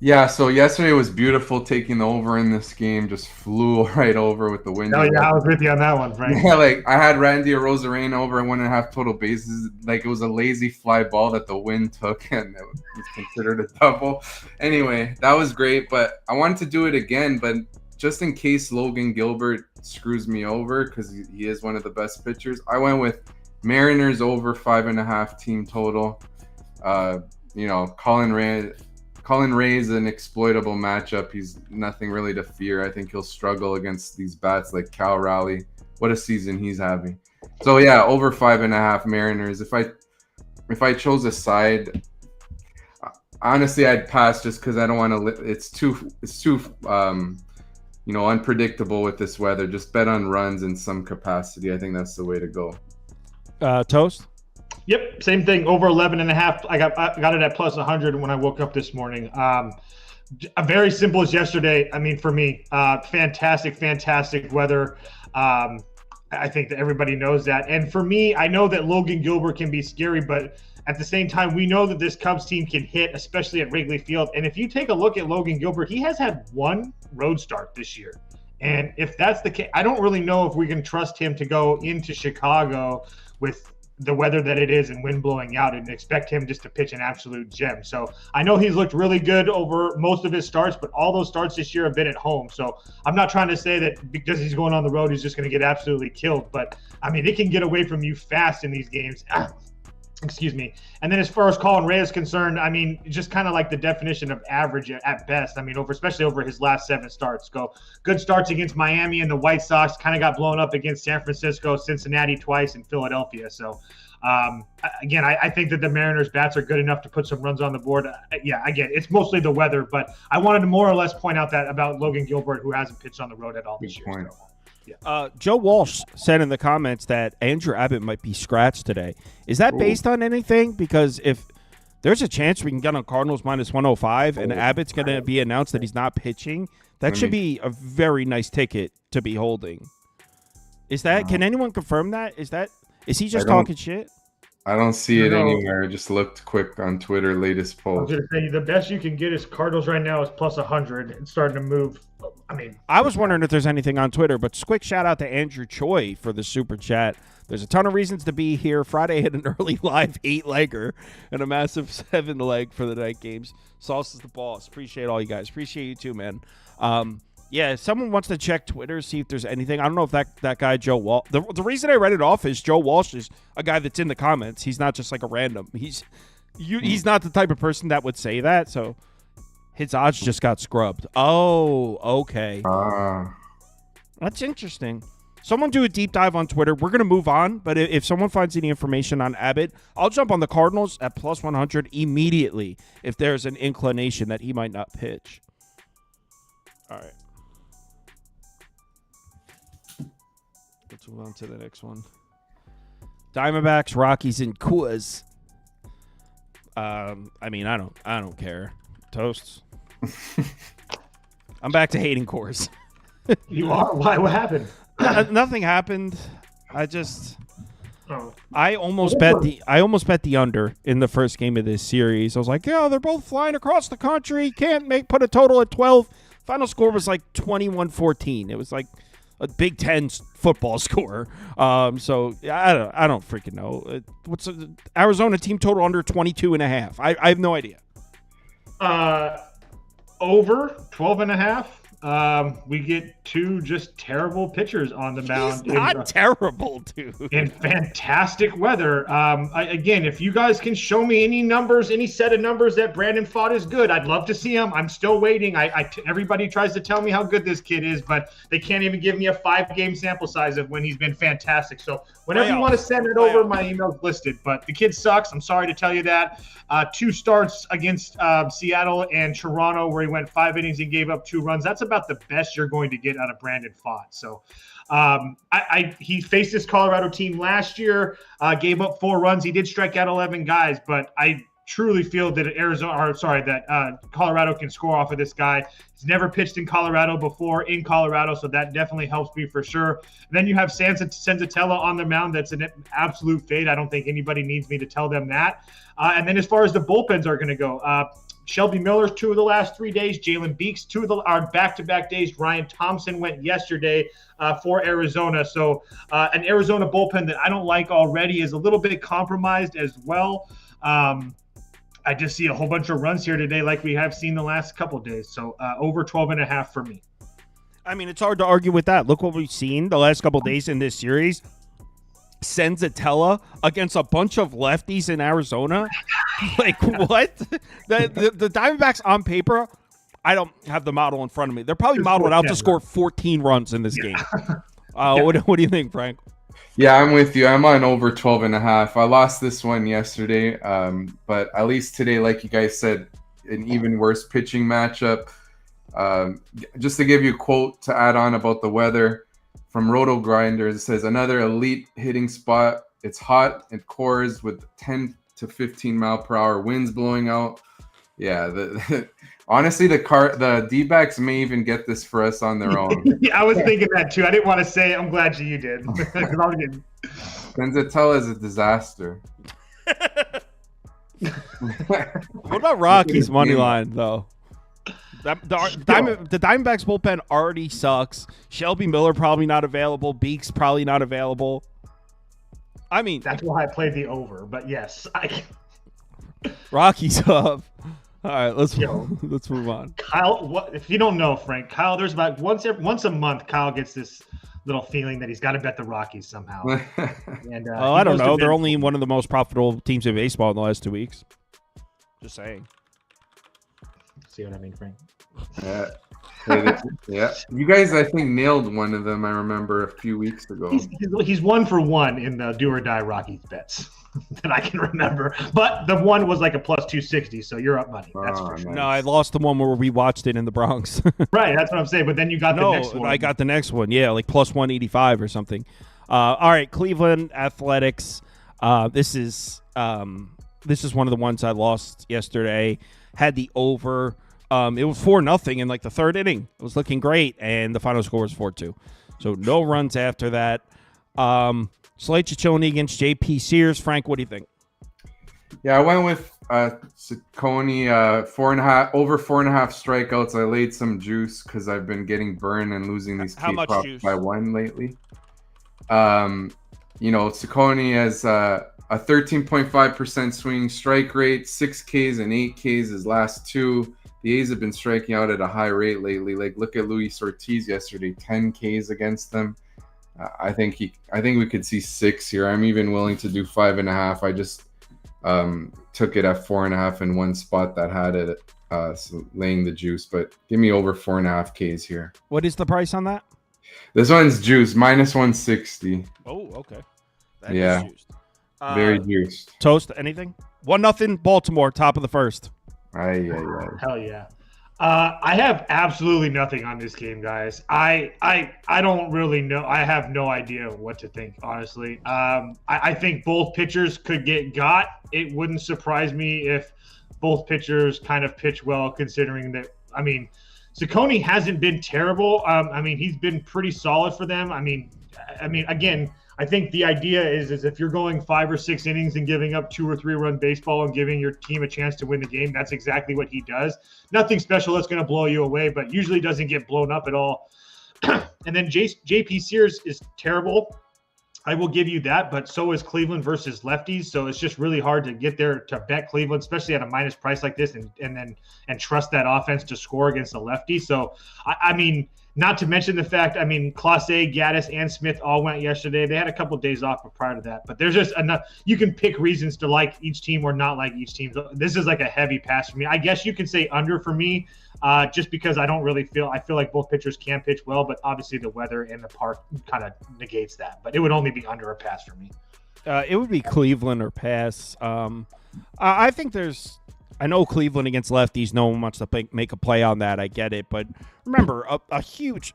S5: Yeah, so yesterday was beautiful. Taking the over in this game, just flew right over with the wind.
S6: Oh yeah, I was with you on that one, Frank.
S5: Yeah, like I had Randy Arozarena over 1.5 total bases. Like it was a lazy fly ball that the wind took, and it was considered a double. Anyway, that was great, but I wanted to do it again, but just in case Logan Gilbert screws me over because he is one of the best pitchers, I went with Mariners over 5.5 team total. Colin Rea is an exploitable matchup. He's nothing really to fear. I think he'll struggle against these bats like Cal Raleigh. What a season he's having. So yeah, over 5.5 Mariners. If I chose a side, honestly, I'd pass just because I don't want to. It's too unpredictable with this weather. Just bet on runs in some capacity. I think that's the way to go.
S1: Toast?
S6: Yep, same thing. Over 11.5. I got it at plus 100 when I woke up this morning. Very simple as yesterday. I mean, for me, fantastic weather. I think that everybody knows that. And for me, I know that Logan Gilbert can be scary, but at the same time, we know that this Cubs team can hit, especially at Wrigley Field. And if you take a look at Logan Gilbert, he has had one road start this year. And if that's the case, I don't really know if we can trust him to go into Chicago with the weather that it is and wind blowing out and expect him just to pitch an absolute gem. So I know he's looked really good over most of his starts, but all those starts this year have been at home. So I'm not trying to say that because he's going on the road, he's just going to get absolutely killed. But I mean, it can get away from you fast in these games. Excuse me. And then as far as Colin Rea is concerned, I mean, just kind of like the definition of average at best. I mean, especially over his last 7 starts. Good starts against Miami and the White Sox, kind of got blown up against San Francisco, Cincinnati twice, and Philadelphia. So, again, I think that the Mariners' bats are good enough to put some runs on the board. Yeah, again, it's mostly the weather, but I wanted to more or less point out that about Logan Gilbert, who hasn't pitched on the road at all this year. So.
S1: Yeah. Joe Walsh said in the comments that Andrew Abbott might be scratched today. Is that based on anything? Because if there's a chance we can get on Cardinals minus 105 and Abbott's going to be announced that he's not pitching, that should be a very nice ticket to be holding. Is that? Can anyone confirm that? Is he just talking shit?
S5: I don't see it anywhere. I just looked quick on Twitter, latest poll.
S6: I was going to say, the best you can get is Cardinals right now is plus 100. It's starting to move. I mean,
S1: I was wondering if there's anything on Twitter, but quick shout out to Andrew Choi for the super chat. There's a ton of reasons to be here. Friday hit an early live 8-legger and a massive 7-leg for the night games. Sauce is the boss. Appreciate all you guys. Appreciate you too, man. Yeah, if someone wants to check Twitter, see if there's anything. I don't know if that guy, Joe Walsh. The reason I read it off is Joe Walsh is a guy that's in the comments. He's not just like a random. He's not the type of person that would say that, so his odds just got scrubbed. Oh, okay. That's interesting. Someone do a deep dive on Twitter. We're going to move on, but if someone finds any information on Abbott, I'll jump on the Cardinals at plus 100 immediately if there's an inclination that he might not pitch. All right. Let's move on to the next one. Diamondbacks, Rockies, and Coors. I mean, I don't care. Toasts. I'm back to hating Coors.
S6: You are? Why? What happened?
S1: Nothing happened. I almost bet the under in the first game of this series. I was like, yeah, they're both flying across the country. Can't put a total at 12. Final score was like 21-14. It was like a Big Ten football score. So I don't freaking know. What's Arizona team total under 22.5? I have no idea.
S6: Over 12.5. We get two just terrible pitchers on the mound.
S1: He's not terrible, dude.
S6: In fantastic weather. Again, if you guys can show me any numbers, any set of numbers that Brandon Pfaadt is good, I'd love to see them. I'm still waiting. Everybody tries to tell me how good this kid is, but they can't even give me a 5-game sample size of when he's been fantastic. So whenever you want to send it over, my email's listed. But the kid sucks. I'm sorry to tell you that. 2 starts against Seattle and Toronto where he went 5 innings and gave up 2 runs. That's about the best you're going to get out of Brandon Pfaadt. So he faced this Colorado team last year, gave up 4 runs. He did strike out 11 guys, but I truly feel that Colorado can score off of this guy. He's never pitched in Colorado before in Colorado, so that definitely helps me for sure. And then you have Senzatella on the mound. That's an absolute fade. I don't think anybody needs me to tell them that. And then as far as the bullpens are going to go, Shelby Miller's 2 of the last 3 days. Jalen Beeks 2 of the back-to-back days. Ryan Thompson went yesterday for Arizona. So an Arizona bullpen that I don't like already is a little bit compromised as well. I just see a whole bunch of runs here today like we have seen the last couple of days. So over 12.5 for me.
S1: I mean, it's hard to argue with that. Look what we've seen the last couple of days in this series. Senzatella against a bunch of lefties in Arizona. Like, what? The Diamondbacks on paper, I don't have the model in front of me. They're probably modeled out to score 14 runs in this game. What do you think, Frank?
S5: Yeah, I'm with you. I'm on over 12.5. I lost this one yesterday, but at least today, like you guys said, an even worse pitching matchup. Just to give you a quote to add on about the weather from Roto Grinders, it says, another elite hitting spot. It's hot at Coors with 10 to 15 mile per hour winds blowing out. Yeah, honestly, the D-backs may even get this for us on their own.
S6: I was thinking that too. I didn't want to say it. I'm glad you did.
S5: Benzatella is a disaster.
S1: What about Rockies money line though? The Diamondbacks bullpen already sucks. Shelby Miller probably not available. Beeks probably not available. I mean,
S6: that's why I played the over. But yes,
S1: Rockies up. All right, let's move on.
S6: Kyle, if you don't know, Frank, Kyle, there's about once a month, Kyle gets this little feeling that he's got to bet the Rockies somehow. And
S1: I don't know. They're only one of the most profitable teams in baseball in the last 2 weeks. Just saying.
S6: See what I mean, Frank?
S5: Yeah. You guys, I think, nailed one of them. I remember a few weeks ago.
S6: He's 1 for 1 in the do or die Rockies bets that I can remember. But the one was like a plus 260, so you're up money. That's for sure.
S5: Nice.
S1: No, I lost the one where we watched it in the Bronx.
S6: Right, that's what I'm saying. But then you got the next one.
S1: I got the next one. Yeah, like plus 185 or something. All right, Cleveland Athletics. This is one of the ones I lost yesterday. Had the over. It was 4-0 in like the 3rd inning. It was looking great, and the final score was 4-2. So no runs after that. Slate Ciccone against J.P. Sears. Frank, what do you think?
S5: Yeah, I went with Ciccone, 4.5 over 4.5 strikeouts. I laid some juice because I've been getting burned and losing these key props by 1 lately. Ciccone has a 13.5% swinging strike rate, 6 Ks and 8 Ks his last two. The A's have been striking out at a high rate lately. Like, look at Luis Ortiz yesterday, 10 Ks against them. I think we could see 6 here. I'm even willing to do 5.5. I just took it at 4.5 in one spot that had it so laying the juice, but give me over 4.5 Ks here.
S1: What is the price on that?
S5: This one's juice, minus 160.
S1: Oh, okay. That
S5: Yeah.
S1: is juiced.
S5: Very juiced.
S1: Toast, anything? 1-0 Baltimore, top of the first.
S5: Aye.
S6: Hell yeah. I have absolutely nothing on this game, guys. I don't really know. I have no idea what to think, honestly. I think both pitchers could get got. It wouldn't surprise me if both pitchers kind of pitch well, considering that, Ciccone hasn't been terrible. He's been pretty solid for them. Again, I think the idea is if you're going 5 or 6 innings and giving up 2 or 3 run baseball and giving your team a chance to win the game, that's exactly what he does. Nothing special that's going to blow you away, but usually doesn't get blown up at all. And then JP Sears is terrible. I will give you that, but so is Cleveland versus lefties. So it's just really hard to get there to bet Cleveland, especially at a minus price like this, and trust that offense to score against a lefty. So not to mention the fact, Clase, Gaddis, and Smith all went yesterday. They had a couple of days off prior to that, but there's just enough. You can pick reasons to like each team or not like each team. This is like a heavy pass for me. I guess you can say under for me, just because I feel like both pitchers can pitch well, but obviously the weather and the park kind of negates that. But it would only be under a pass for me.
S1: It would be Cleveland or pass. I think I know Cleveland against lefties, no one wants to make a play on that. I get it. But remember, a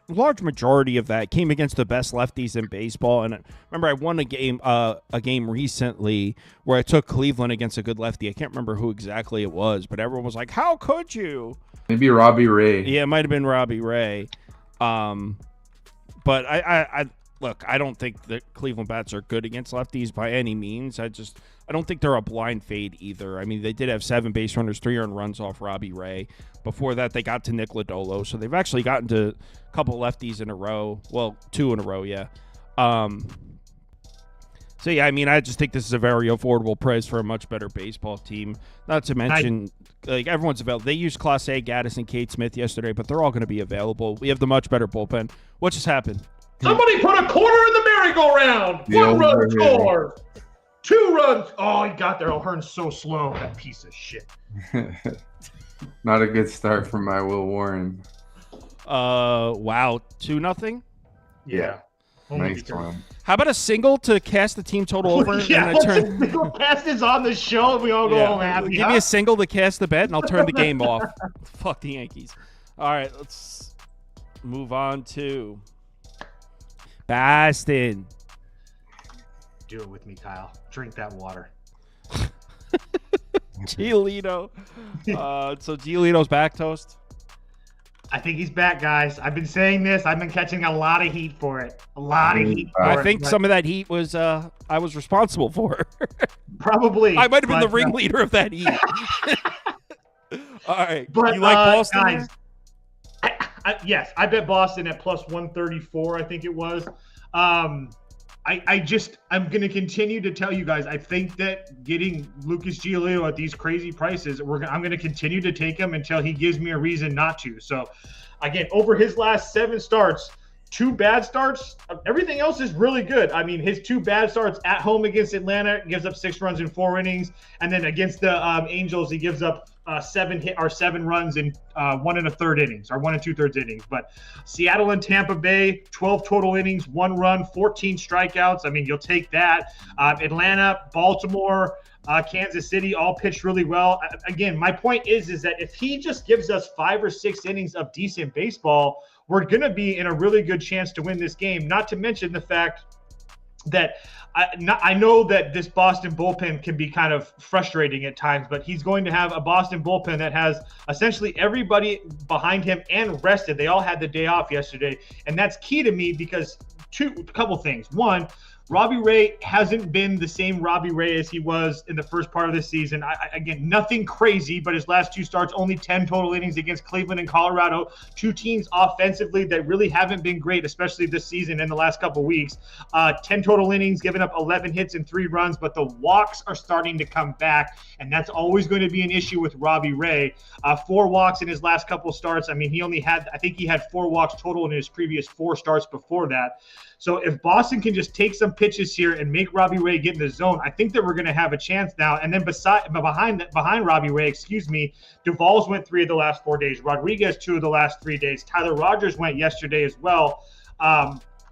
S1: large majority of that came against the best lefties in baseball. And remember, I won a game recently where I took Cleveland against a good lefty. I can't remember who exactly it was, but everyone was like, how could you?
S5: Maybe Robbie Ray.
S1: Yeah, it might have been Robbie Ray. But look, I don't think the Cleveland bats are good against lefties by any means. I don't think they're a blind fade either. They did have 7 base runners, 3 earned runs off Robbie Ray. Before that, they got to Nick Lodolo. So they've actually gotten to a couple lefties in a row. Well, 2 in a row, yeah. I just think this is a very affordable price for a much better baseball team. Not to mention, everyone's available. They used Clase, Gaddis, and Kate Smith yesterday, but they're all going to be available. We have the much better bullpen. What just happened?
S6: Somebody put a quarter in the merry-go-round. 1 run score. 2 runs. Oh, he got there. O'Hearn's so slow. That piece of shit.
S5: Not a good start from my Will Warren.
S1: Wow. 2-0?
S5: Yeah. Nice one.
S1: How about a single to cast the team total over?
S6: Yeah,
S1: and
S6: single cast is on the show and we all go home happy.
S1: Give me a single to cast the bet and I'll turn the game off. Fuck the Yankees. All right, let's move on to Boston.
S6: Do it with me, Kyle. Drink that water.
S1: Giolito. So Giolito's back, Toast?
S6: I think he's back, guys. I've been saying this. I've been catching a lot of heat for it.
S1: I think some of that heat was I was responsible for.
S6: Probably.
S1: I might have been the ringleader of that heat. All right.
S6: But,
S1: you like Boston?
S6: Guys, yes, I bet Boston at plus 134, I think it was. I'm going to continue to tell you guys, I think that getting Lucas Giolito at these crazy prices, I'm going to continue to take him until he gives me a reason not to. So, again, over his last 7 starts, 2 bad starts, everything else is really good. His 2 bad starts at home against Atlanta, gives up 6 runs in 4 innings. And then against the Angels, he gives up 7 runs in 1 1/3 innings, or 1 2/3 innings. But Seattle and Tampa Bay, 12 total innings, 1 run, 14 strikeouts. You'll take that. Atlanta, Baltimore, Kansas City all pitched really well. Again, my point is that if he just gives us 5 or 6 innings of decent baseball, we're going to be in a really good chance to win this game. Not to mention the fact that I know that this Boston bullpen can be kind of frustrating at times, but he's going to have a Boston bullpen that has essentially everybody behind him and rested. They all had the day off yesterday, and that's key to me because
S4: a couple things. One, Robbie Ray hasn't been the same Robbie Ray as he was in the first part of the season. Again, nothing crazy, but his last 2 starts, only 10 total innings against Cleveland and Colorado. 2 teams offensively that really haven't been great, especially this season in the last couple weeks. 10 total innings, giving up 11 hits and 3 runs, but the walks are starting to come back, and that's always going to be an issue with Robbie Ray. 4 walks in his last couple starts. I mean, I think he had 4 walks total in his previous 4 starts before that. So if Boston can just take some pitches here and make Robbie Ray get in the zone, I think that we're going to have a chance now. And then behind Robbie Ray, Duvall's went 3 of the last 4 days. Rodriguez 2 of the last 3 days. Tyler Rogers went yesterday as well.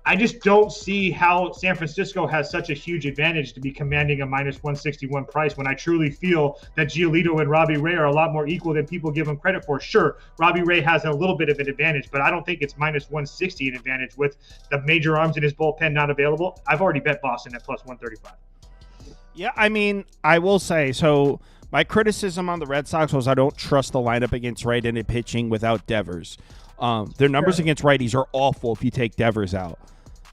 S4: I just don't see how San Francisco has such a huge advantage to be commanding a minus 161 price when I truly feel that Giolito and Robbie Ray are a lot more equal than people give them credit for. Sure, Robbie Ray has a little bit of an advantage, but I don't think it's minus 160 an advantage with the major arms in his bullpen not available. I've already bet Boston at plus 135.
S1: Yeah, I mean, I will say, so my criticism on the Red Sox was I don't trust the lineup against right-handed pitching without Devers. Their numbers against righties are awful if you take Devers out.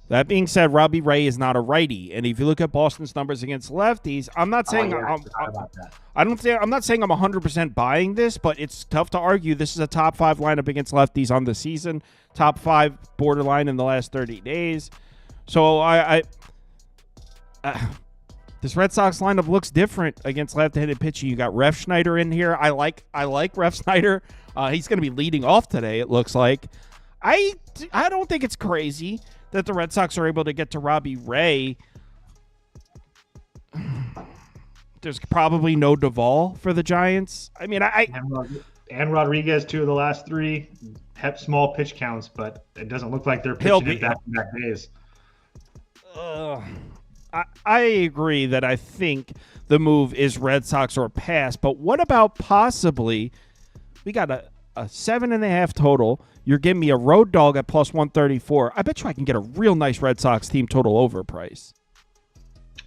S1: That being said, Robbie Ray is not a righty, and if you look at Boston's numbers against lefties, I'm not saying I'm not saying I'm 100% buying this, but it's tough to argue this is a top 5 lineup against lefties on the season, top 5 borderline in the last 30 days. So this Red Sox lineup looks different against left-handed pitching. You got Ref Schneider in here. I like Ref Schneider. He's going to be leading off today, it looks like. I don't think it's crazy that the Red Sox are able to get to Robbie Ray. There's probably no Duvall for the Giants. I mean,
S6: and Rodriguez 2 of the last 3 have small pitch counts, but it doesn't look like they're pitching it back-to-back days.
S1: I agree that I think the move is Red Sox or pass, but what about possibly we got a 7.5 total. You're giving me a road dog at plus 134. I bet you I can get a real nice Red Sox team total over price.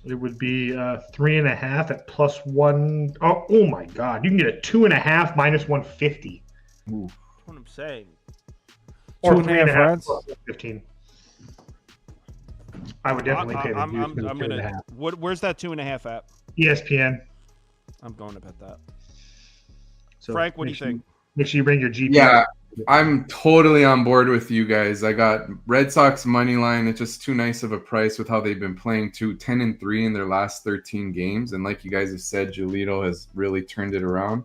S6: It would be 3.5 at plus 1. Oh my God. You can get a 2.5 minus 150.
S1: Ooh. That's what I'm saying.
S6: Or 3.5 plus 115. I would definitely pay the
S1: I'm gonna. Where's that 2.5 at?
S6: ESPN.
S1: I'm going to bet that.
S6: So
S1: Frank, what do you think?
S6: Make sure you bring your GP.
S5: Yeah, I'm totally on board with you guys. I got Red Sox money line. It's just too nice of a price with how they've been playing 10-3 in their last 13 games. And like you guys have said, Giolito has really turned it around.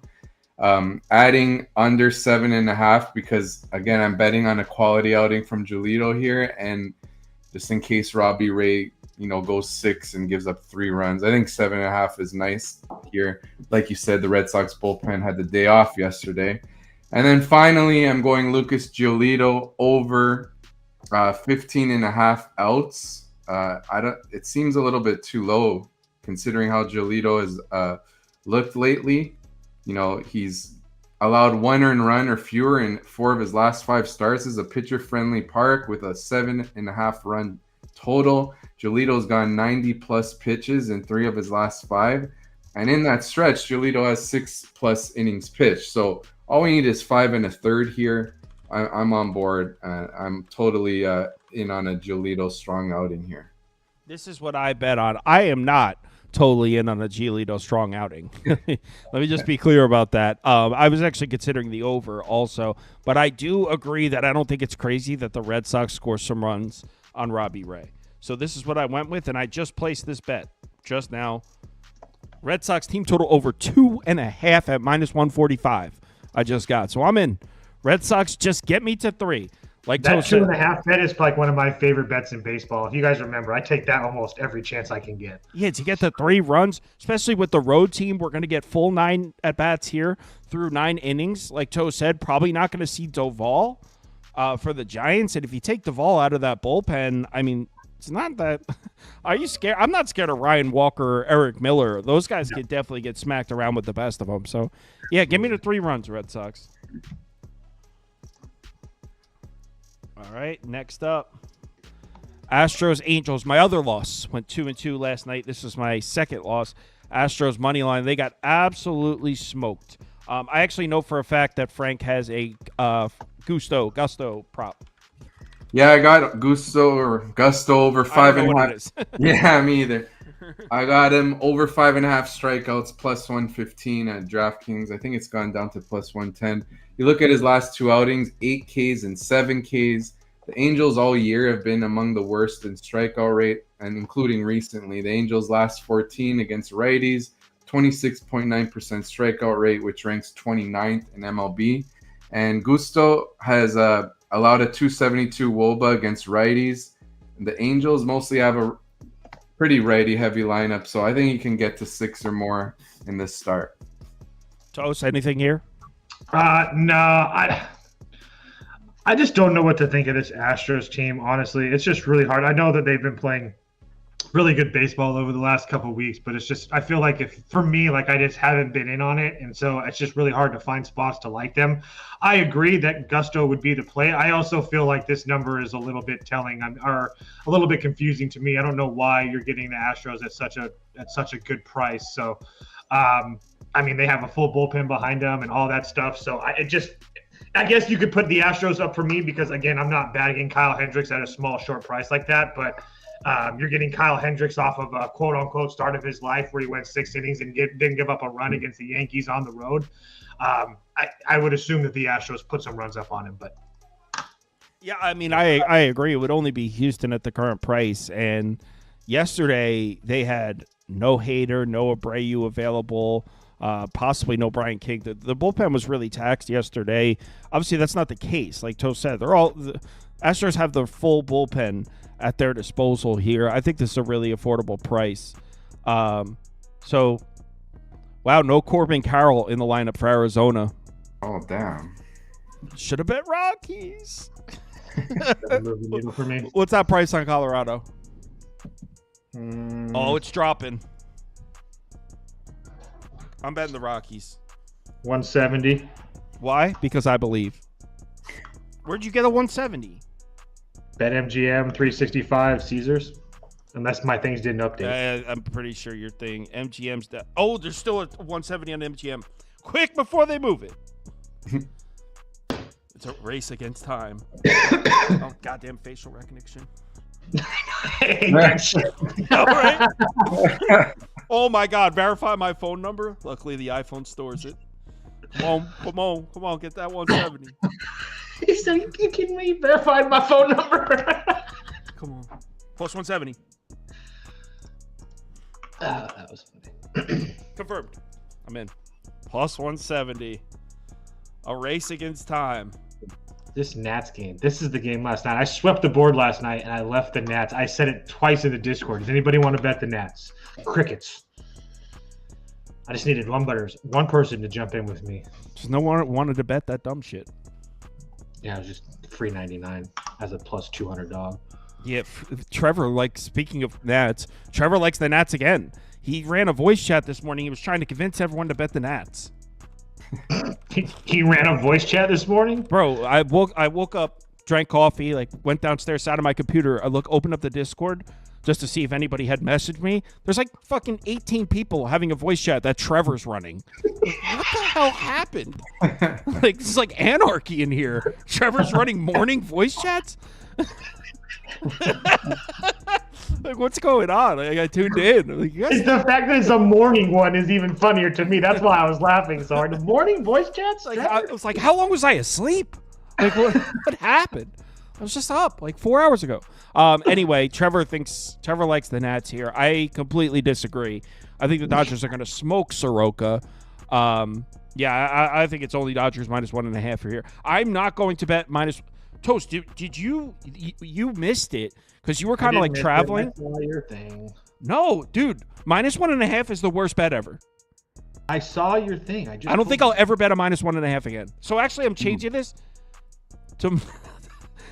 S5: Adding under 7.5 because, again, I'm betting on a quality outing from Giolito here. And just in case Robbie Ray, goes 6 and gives up 3 runs, I think 7.5 is nice here. Like you said, the Red Sox bullpen had the day off yesterday. And then finally, I'm going Lucas Giolito over 15.5 outs. It seems a little bit too low considering how Giolito has looked lately. He's allowed 1 earned run or fewer in 4 of his last 5 starts. This is a pitcher-friendly park with a 7.5 run total. Giolito's gone 90-plus pitches in 3 of his last 5. And in that stretch, Giolito has 6-plus innings pitched. So all we need is 5 1/3 here. I'm on board. I'm totally in on a Giolito strong outing here.
S1: This is what I bet on. I am not totally in on a Giolito strong outing. Let me just be clear about that. I was actually considering the over also, but I do agree that I don't think it's crazy that the Red Sox score some runs on Robbie Ray. So this is what I went with, and I just placed this bet just now. Red Sox team total over 2.5 at minus 145. I just got. So I'm in. Red Sox, just get me to 3. Like
S6: that 2.5 bet is like one of my favorite bets in baseball. If you guys remember, I take that almost every chance I can get.
S1: Yeah, to get the 3 runs, especially with the road team, we're going to get full 9 at-bats here through 9 innings. Like Toe said, probably not going to see Duvall for the Giants. And if you take Duvall out of that bullpen, I mean, it's not that – are you scared? I'm not scared of Ryan Walker or Eric Miller. Those guys can definitely get smacked around with the best of them. So, yeah, give me the 3 runs, Red Sox. All right, next up, Astros, Angels. My other loss went 2-2 last night. This is my second loss. Astros money line. They got absolutely smoked. I actually know for a fact that Frank has a Gusto prop.
S5: Yeah, I got Gusto over
S1: I don't know
S5: 5.5.
S1: what it is.
S5: Yeah, me either. I got him over 5.5 strikeouts, plus 115 at DraftKings. I think it's gone down to plus 110. You look at his last two outings, 8 Ks and 7 Ks. The Angels all year have been among the worst in strikeout rate, and including recently. The Angels last 14 against righties, 26.9% strikeout rate, which ranks 29th in MLB. And Gusto has allowed a 272 WOBA against righties. The Angels mostly have a pretty righty-heavy lineup, so I think he can get to 6 or more in this start.
S1: Toast, anything here?
S6: No, I just don't know what to think of this Astros team, honestly. It's just really hard. I know that they've been playing really good baseball over the last couple of weeks, but it's just, I feel like for me, like I just haven't been in on it, and so it's just really hard to find spots to like them. I agree that Gusto would be the play. I also feel like this number is a little bit telling, or a little bit confusing to me. I don't know why you're getting the Astros at such a good price. So, I mean, they have a full bullpen behind them and all that stuff. So I guess you could put the Astros up for me because, again, I'm not bagging Kyle Hendricks at a small, short price like that. But you're getting Kyle Hendricks off of a quote-unquote start of his life where he went 6 innings and didn't give up a run against the Yankees on the road. I would assume that the Astros put some runs up on him. But
S1: yeah, I mean, I agree. It would only be Houston at the current price. And yesterday they had no Hader, no Abreu available. Possibly no Brian King. The bullpen was really taxed yesterday. Obviously, that's not the case. Like Toast said, the Astros have the full bullpen at their disposal here. I think this is a really affordable price. So, wow, no Corbin Carroll in the lineup for Arizona.
S5: Oh, damn.
S1: Should have bet Rockies.
S6: for me.
S1: What's that price on Colorado? Oh, it's dropping. I'm betting the Rockies.
S6: 170.
S1: Why? Because I believe. Where'd you get a 170?
S6: BetMGM 365 Caesars. Unless my things didn't update.
S1: I'm pretty sure your thing. MGM's oh, there's still a 170 on MGM. Quick before they move it. It's a race against time. Oh, goddamn facial recognition. All right. Oh my God! Verify my phone number. Luckily, the iPhone stores it. Come on! Get that 170.
S6: So you kidding me? Verified my phone number.
S1: Come on, plus 170.
S6: That was funny.
S1: Confirmed. I'm in. Plus 170. A race against time.
S6: This Nats game. This is the game last night. I swept the board last night and I left the Nats. I said it twice in the Discord. Does anybody want to bet the Nats? Crickets. I just needed one person to jump in with me.
S1: Just no one wanted to bet that dumb shit.
S6: Yeah, it was just $3.99 as a plus 200 dog.
S1: Yeah, Trevor, speaking of Nats, Trevor likes the Nats again. He ran a voice chat this morning. He was trying to convince everyone to bet the Nats.
S6: He ran a voice chat this morning?
S1: Bro, I woke up, drank coffee, went downstairs, sat on my computer. Opened up the Discord just to see if anybody had messaged me. There's fucking 18 people having a voice chat that Trevor's running. What the hell happened? This is anarchy in here. Trevor's running morning voice chats? What's going on? I tuned in.
S6: It's the fact that it's a morning one is even funnier to me. That's why I was laughing so hard. The morning voice chats?
S1: I was how long was I asleep? What happened? I was just up 4 hours ago. Anyway, Trevor likes the Nats here. I completely disagree. I think the Dodgers are going to smoke Soroka. Yeah, I think it's only Dodgers minus 1.5 for here. I'm not going to bet minus. Toast, did you missed it because you were kind of traveling?
S6: That's all your thing.
S1: No, dude, minus 1.5 is the worst bet ever.
S6: I saw your thing. I
S1: don't think I'll ever bet a minus 1.5 again. So actually, I'm changing this to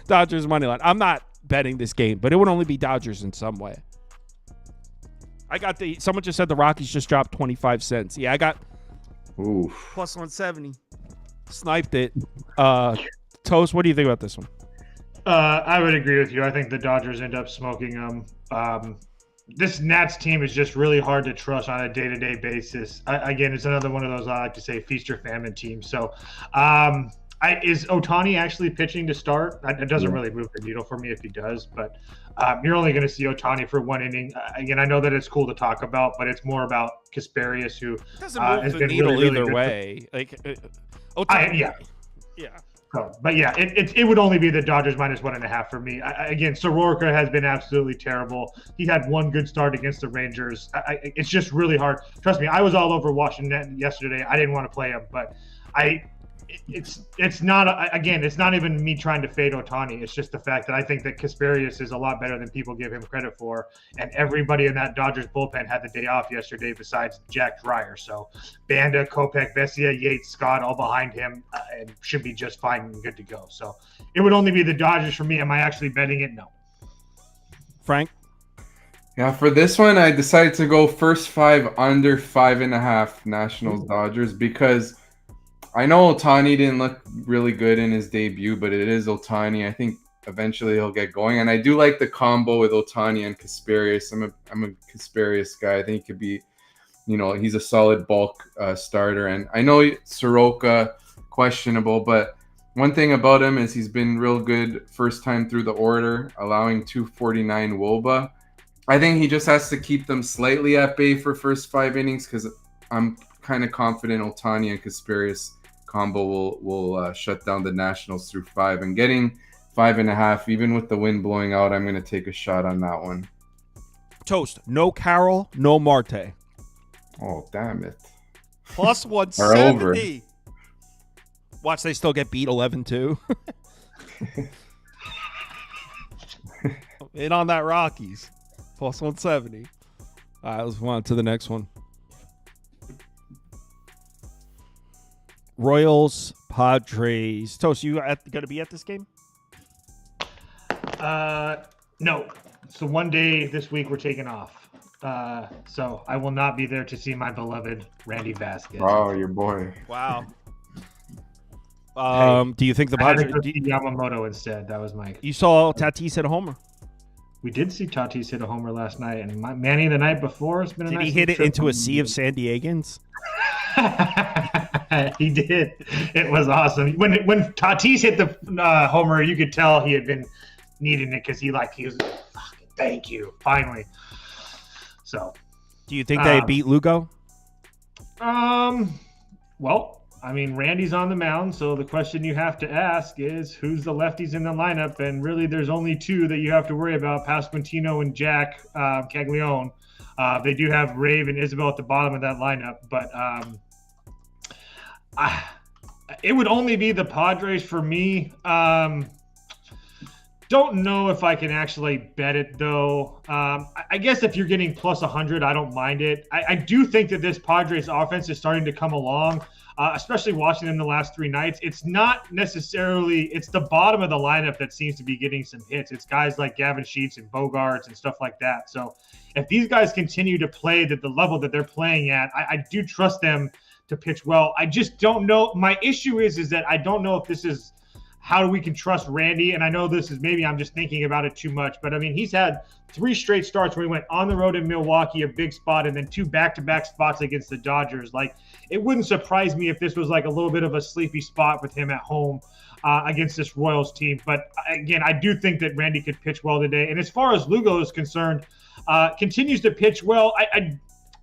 S1: Dodgers money line. I'm not betting this game, but it would only be Dodgers in some way. I got someone just said the Rockies just dropped 25 cents. Yeah, I got plus 170. Sniped it. Toast, what do you think about this one?
S6: I would agree with you. I think the Dodgers end up smoking them. This Nats team is just really hard to trust on a day-to-day basis. Again, it's another one of those I like to say feast or famine teams. So Is Ohtani actually pitching to start? It doesn't really move the needle for me if he does, but you're only going to see Ohtani for one inning. Again, I know that it's cool to talk about, but it's more about Kasparius, who
S1: doesn't move
S6: has
S1: the
S6: been
S1: needle
S6: really, really
S1: either
S6: good
S1: way. Ohtani, yeah.
S6: So, but yeah, it would only be the Dodgers -1.5 for me. Again, Soroka has been absolutely terrible. He had one good start against the Rangers. It's just really hard. Trust me, I was all over Washington yesterday. I didn't want to play him, but it's not it's not even me trying to fade Ohtani. It's just the fact that I think that Kasparius is a lot better than people give him credit for, and everybody in that Dodgers bullpen had the day off yesterday besides Jack Dreyer. So Banda, Kopech, Vesia, Yates, Scott, all behind him, and should be just fine and good to go. So it would only be the Dodgers for me. Am I actually betting it? No.
S1: Frank?
S5: Yeah, for this one, I decided to go first 5 under 5.5 Nationals Dodgers because I know Ohtani didn't look really good in his debut, but it is Ohtani. I think eventually he'll get going, and I do like the combo with Ohtani and Kasparius. I'm a Kasparius guy. I think he could be, he's a solid bulk starter. And I know Soroka questionable, but one thing about him is he's been real good first time through the order, allowing 249 WOBA. I think he just has to keep them slightly at bay for first 5 innings because I'm kind of confident Ohtani and Kasparius combo will shut down the Nationals through 5, and getting 5.5 even with the wind blowing out, I'm going to take a shot on that one.
S1: Toast, no Carroll, no Marte.
S5: Oh, damn it.
S1: Plus 170. Watch, they still get beat 11-2. In on that Rockies. Plus 170. All right, let's move on to the next one. Royals, Padres. Toast, you going to be at this game?
S6: No. So one day this week we're taking off. So I will not be there to see my beloved Randy Vasquez.
S5: Oh, your boy.
S1: Wow. Do you think the
S6: I had to
S1: Padres?
S6: go see Yamamoto instead. That was my.
S1: You saw Tatis hit a homer.
S6: We did see Tatis hit a homer last night, and Manny the night before. It's been a
S1: Did
S6: nice
S1: he hit it
S6: trip.
S1: into a sea of San Diegans?
S6: He did. It was awesome. When Tatis hit the homer, you could tell he had been needing it because he was thank you finally. So,
S1: do you think they beat Lugo?
S6: Well, I mean, Randy's on the mound, so the question you have to ask is who's the lefties in the lineup, and really there's only 2 that you have to worry about: Pasquantino and Jack Caglione. They do have Rave and Isabel at the bottom of that lineup, but it would only be the Padres for me. Don't know if I can actually bet it, though. I guess if you're getting plus 100, I don't mind it. I do think that this Padres offense is starting to come along, especially watching them the last 3 nights. It's not necessarily – it's the bottom of the lineup that seems to be getting some hits. It's guys like Gavin Sheets and Bogarts and stuff like that. So if these guys continue to play at the level that they're playing at, I do trust them to pitch well. I just don't know. My issue is that I don't know if this is – how we can trust Randy. And I know this is maybe I'm just thinking about it too much, but I mean, he's had 3 straight starts where he went on the road in Milwaukee, a big spot, and then 2 back-to-back spots against the Dodgers. Like, it wouldn't surprise me if this was like a little bit of a sleepy spot with him at home against this Royals team. But again, I do think that Randy could pitch well today. And as far as Lugo is concerned, continues to pitch well.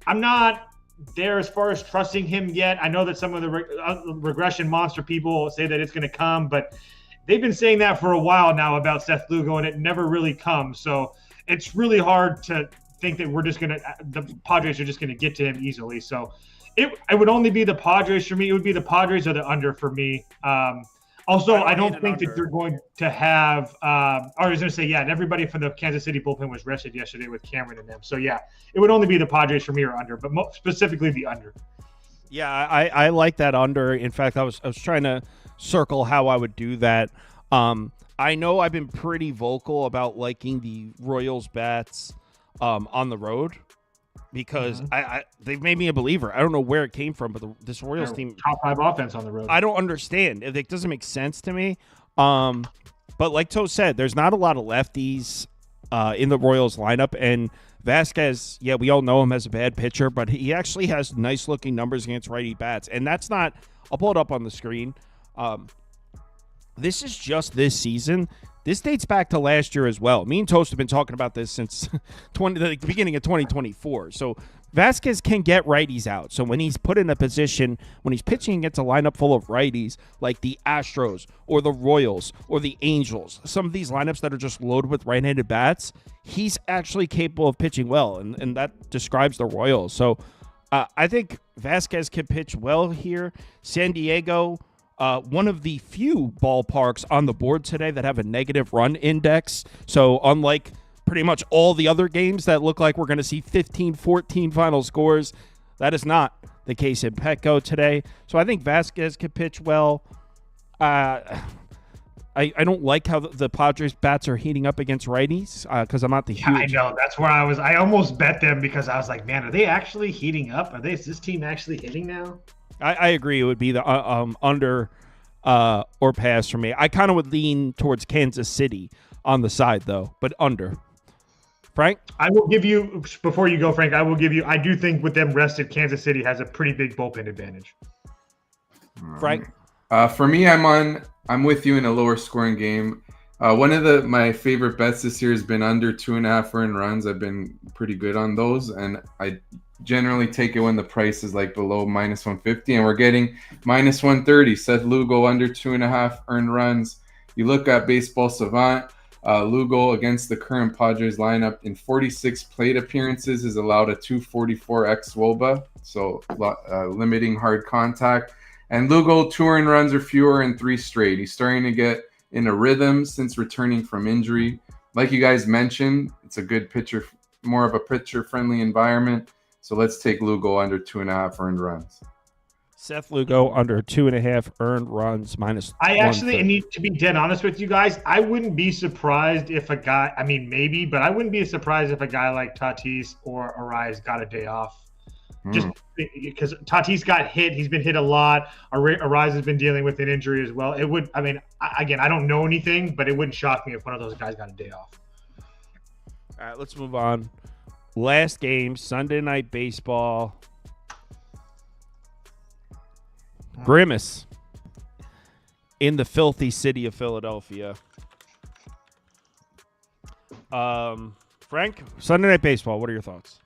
S6: I'm not there as far as trusting him yet. I know that some of the regression monster people say that it's going to come, but they've been saying that for a while now about Seth Lugo, and it never really comes. So it's really hard to think that the Padres are just going to get to him easily. So it would only be the Padres for me. It would be the Padres or the under for me. Also, I don't think that they're going to have I was going to say, and everybody from the Kansas City bullpen was rested yesterday with Cameron and them. So, yeah, it would only be the Padres for me or under, but specifically the under.
S1: Yeah, I like that under. In fact, I was trying to circle how I would do that. I know I've been pretty vocal about liking the Royals bats on the road because they've made me a believer. I don't know where it came from, but this Royals team
S6: top 5 offense on the road.
S1: I don't understand. It doesn't make sense to me. But like Toe said, there's not a lot of lefties in the Royals lineup, and Vasquez, we all know him as a bad pitcher, but he actually has nice looking numbers against righty bats, and that's not. I'll pull it up on the screen. this is just this season. This dates back to last year as well. Me and Toast have been talking about this since the beginning of 2024. So Vasquez can get righties out. So when he's put in a position, when he's pitching against a lineup full of righties, like the Astros or the Royals or the Angels, some of these lineups that are just loaded with right-handed bats, he's actually capable of pitching well, and that describes the Royals. So I think Vasquez can pitch well here. San Diego, one of the few ballparks on the board today that have a negative run index. So unlike pretty much all the other games that look like we're going to see 15-14 final scores, that is not the case in Petco today. So I think Vasquez can pitch well. I don't like how the Padres bats are heating up against righties because I'm not the huge.
S6: I know. That's where I was. I almost bet them because I was like, man, are they actually heating up? Is this team actually hitting now?
S1: I agree. It would be the under or pass for me. I kind of would lean towards Kansas City on the side, though, but under. Frank?
S6: I will give you, before you go, Frank, I do think with them rested, Kansas City has a pretty big bullpen advantage.
S1: Frank?
S5: For me, I'm with you in a lower scoring game. One of my favorite bets this year has been under 2.5 earned runs. I've been pretty good on those, and I generally take it when the price is like below -150, and we're getting -130. Seth Lugo under 2.5 earned runs. You look at Baseball Savant, Lugo against the current Padres lineup in 46 plate appearances has allowed a 244 xWOBA, so limiting hard contact. And Lugo, 2 earned runs or fewer in 3 straight. He's starting to get in a rhythm since returning from injury. Like you guys mentioned, it's a good pitcher, more of a pitcher-friendly environment. So let's take Lugo under 2.5 earned runs.
S1: Seth Lugo under 2.5 earned runs -130.
S6: I actually need to be dead honest with you guys. I wouldn't be surprised if a guy, I mean, maybe, but I wouldn't be surprised if a guy like Tatis or Arias got a day off. Just because Tatis got hit. He's been hit a lot. Arias has been dealing with an injury as well. It would, I mean, again, I don't know anything, but it wouldn't shock me if one of those guys got a day off.
S1: All right, let's move on. Last game, Sunday Night Baseball. Grimace in the filthy city of Philadelphia. Frank, Sunday Night Baseball, what are your thoughts?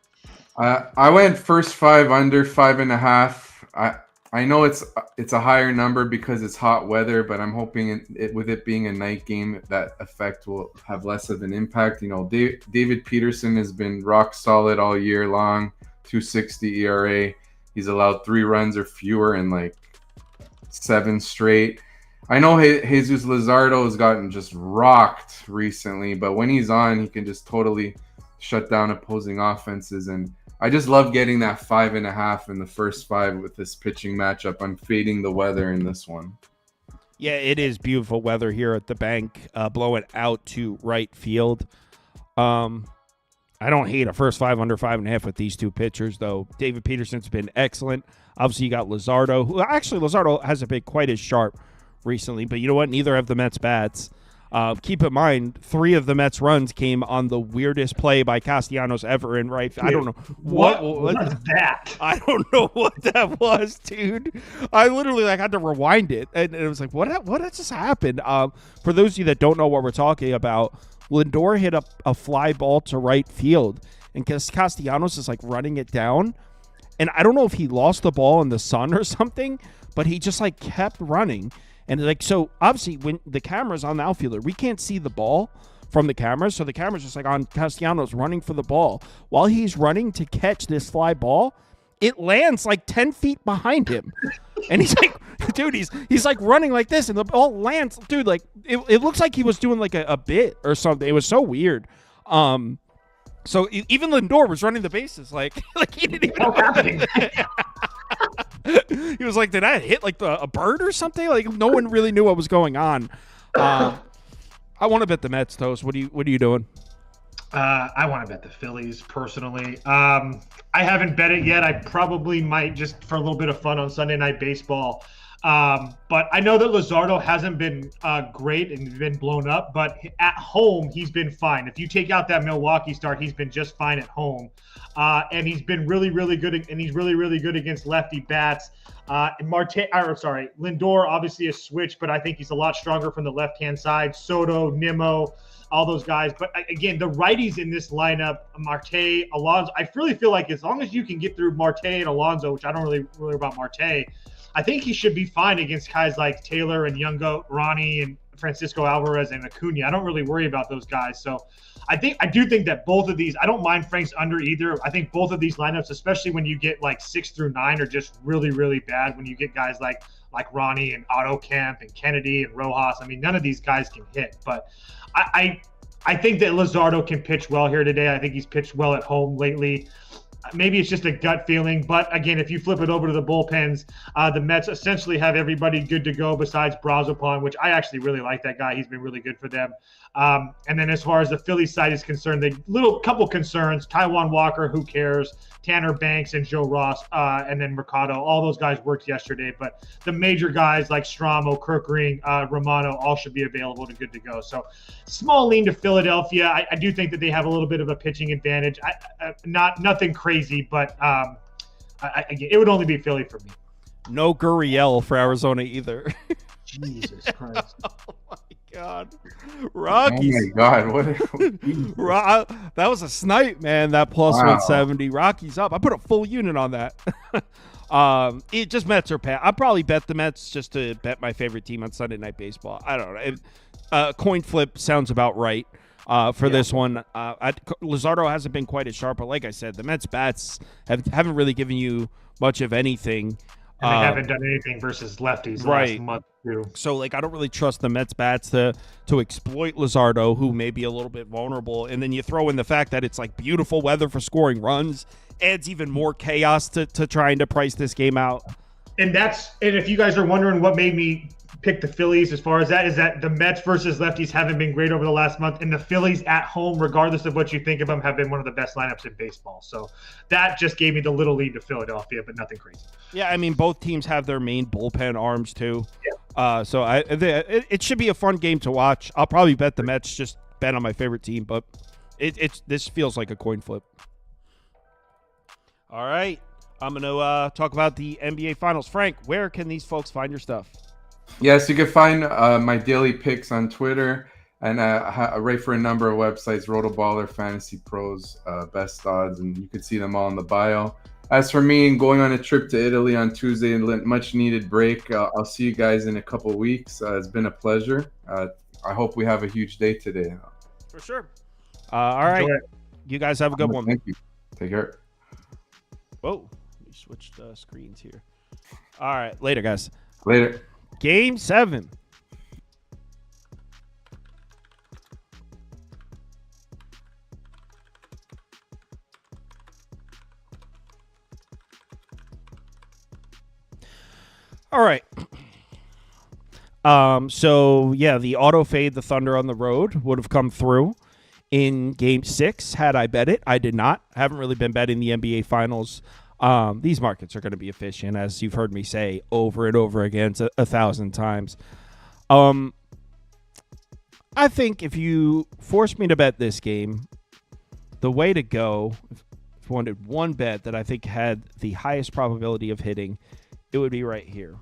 S5: I went first 5 under 5.5. I know it's a higher number because it's hot weather, but I'm hoping with it being a night game, that effect will have less of an impact. You know, David Peterson has been rock solid all year long, 2.60 ERA. He's allowed 3 runs or fewer in like 7 straight. I know Jesus Luzardo has gotten just rocked recently, but when he's on, he can just totally shut down opposing offenses. And I just love getting that 5.5 in the first 5 with this pitching matchup. I'm fading the weather in this one.
S1: Yeah, it is beautiful weather here at the bank, blowing out to right field. I don't hate a first 5 under 5.5 with these two pitchers, though. David Peterson's been excellent. Obviously, you got Luzardo, who actually Luzardo hasn't been quite as sharp recently, but you know what? Neither have the Mets bats. Keep in mind, 3 of the Mets runs came on the weirdest play by Castellanos ever in right. I don't know
S6: what was that.
S1: I don't know what that was, dude. I literally had to rewind it, and it was like, what just happened? For those of you that don't know what we're talking about, Lindor hit a fly ball to right field, and Castellanos is running it down, and I don't know if he lost the ball in the sun or something, but he just kept running. And so obviously when the camera's on the outfielder, we can't see the ball from the camera. So the camera's just on Castellanos running for the ball. While he's running to catch this fly ball, it lands 10 feet behind him. And he's dude, he's running like this, and the ball lands. Dude, it looks like he was doing a bit or something. It was so weird. So even Lindor was running the bases he didn't even know.
S6: What's happening?
S1: He was like, did I hit a bird or something? No one really knew what was going on. I want to bet the Mets, Toast. What are you doing?
S6: I want to bet the Phillies personally. I haven't bet it yet. I probably might just for a little bit of fun on Sunday Night Baseball. But I know that Luzardo hasn't been great and been blown up, but at home, he's been fine. If you take out that Milwaukee start, he's been just fine at home. And he's been really, really good. And he's really, really good against lefty bats. Lindor, obviously a switch, but I think he's a lot stronger from the left-hand side. Soto, Nimmo, all those guys. But again, the righties in this lineup, Marte, Alonso, I really feel like as long as you can get through Marte and Alonso, which I don't really worry about Marte, I think he should be fine against guys like Taylor and Youngo, Ronnie and Francisco Alvarez and Acuna. I don't really worry about those guys. So I do think that both of these, I don't mind Frank's under either. I think both of these lineups, especially when you get like 6 through 9, are just really, really bad. When you get guys like Ronnie and Otto Kemp and Kennedy and Rojas, I mean, none of these guys can hit. But I think that Luzardo can pitch well here today. I think he's pitched well at home lately. Maybe it's just a gut feeling, but again, if you flip it over to the bullpens, the Mets essentially have everybody good to go besides Brazopan, which I actually really like that guy. He's been really good for them. And then as far as the Phillies side is concerned, the couple concerns: Taijuan Walker, who cares? Tanner Banks and Joe Ross, and then Mercado. All those guys worked yesterday, but the major guys like Stramo, Kirkring, Romano, all should be available and good to go. So small lean to Philadelphia. I do think that they have a little bit of a pitching advantage. Nothing crazy, but it would only be Philly for me.
S1: No Gurriel for Arizona either.
S6: Jesus Christ.
S1: Oh my God. Rockies.
S5: Oh my God.
S1: That was a snipe, man. That plus 170. Rockies up. I put a full unit on that. It just Mets or Pat. I'll probably bet the Mets just to bet my favorite team on Sunday Night Baseball. I don't know. Coin flip sounds about right. For this one, Luzardo hasn't been quite as sharp, but like I said, the Mets bats haven't really given you much of anything.
S6: And they haven't done anything versus lefties last month too.
S1: So I don't really trust the Mets bats to exploit Luzardo, who may be a little bit vulnerable. And then you throw in the fact that it's beautiful weather for scoring runs, adds even more chaos to trying to price this game out.
S6: And if you guys are wondering what made me pick the Phillies as far as that, is that the Mets versus lefties haven't been great over the last month, and the Phillies at home, regardless of what you think of them, have been one of the best lineups in baseball. So that just gave me the little lead to Philadelphia, but nothing crazy.
S1: Yeah, I mean, both teams have their main bullpen arms too.
S6: Yeah.
S1: So it should be a fun game to watch. I'll probably bet the Mets, just bet on my favorite team, but this feels like a coin flip. All right, I'm going to talk about the NBA Finals. Frank, where can these folks find your stuff?
S5: Yes, you can find my daily picks on Twitter, and I write for a number of websites: Rotoballer, Fantasy Pros, Best Odds, and you can see them all in the bio. As for me, going on a trip to Italy on Tuesday, much needed break. I'll see you guys in a couple weeks. It's been a pleasure. I hope we have a huge day today.
S1: For sure. All right. You guys have a good one.
S5: Thank you. Take care.
S1: Whoa. Let me switch screens here. All right. Later, guys.
S5: Later.
S1: Game 7. All right. So the auto fade, the Thunder on the road would have come through in Game 6 had I bet it. I did not. I haven't really been betting the NBA Finals. These markets are going to be efficient, as you've heard me say over and over again 1,000 times. I think if you force me to bet this game, the way to go, if you wanted one bet that I think had the highest probability of hitting, it would be right here.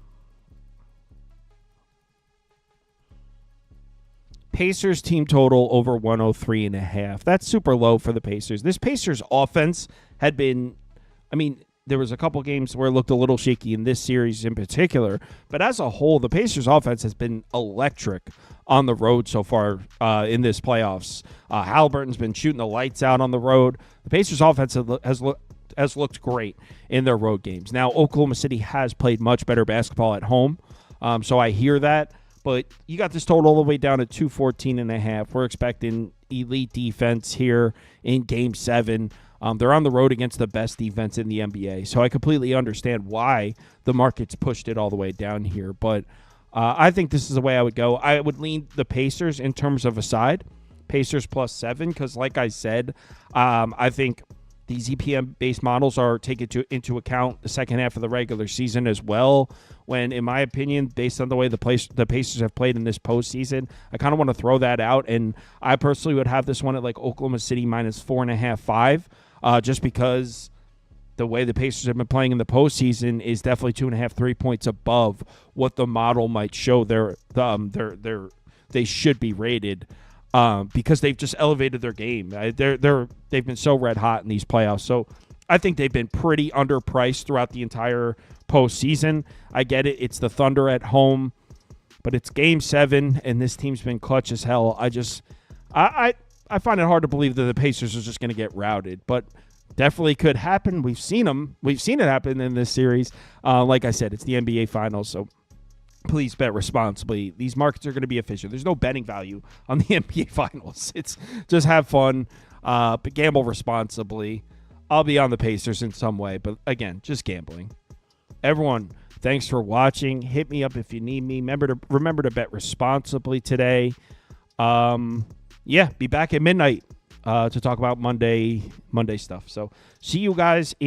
S1: Pacers team total over 103.5. That's super low for the Pacers. This Pacers offense had been, there was a couple games where it looked a little shaky in this series in particular, but as a whole, the Pacers offense has been electric on the road so far in this playoffs. Halliburton's been shooting the lights out on the road. The Pacers offense has looked great in their road games. Now, Oklahoma City has played much better basketball at home, so I hear that. But you got this total all the way down at 214.5. We're expecting elite defense here in Game 7. They're on the road against the best defense in the NBA. So I completely understand why the market's pushed it all the way down here. But I think this is the way I would go. I would lean the Pacers in terms of a side. Pacers +7, because like I said, I think These EPM-based models are taken into account the second half of the regular season as well, when, in my opinion, based on the way the Pacers have played in this postseason, I kind of want to throw that out, and I personally would have this one at like Oklahoma City minus 4.5, 5, just because the way the Pacers have been playing in the postseason is definitely 2.5, 3 points above what the model might show they should be rated. Because they've just elevated their game. They've been so red hot in these playoffs. So I think they've been pretty underpriced throughout the entire postseason. I get it. It's the Thunder at home, but it's Game 7, and this team's been clutch as hell. I find it hard to believe that the Pacers are just going to get routed, but definitely could happen. We've seen it happen in this series. Like I said, it's the NBA Finals, so please bet responsibly. These markets are going to be efficient. There's no betting value on the NBA Finals. It's just have fun, but gamble responsibly. I'll be on the Pacers in some way, but again, just gambling. Everyone, thanks for watching. Hit me up if you need me. Remember to bet responsibly today. Be back at midnight to talk about Monday stuff. So see you guys in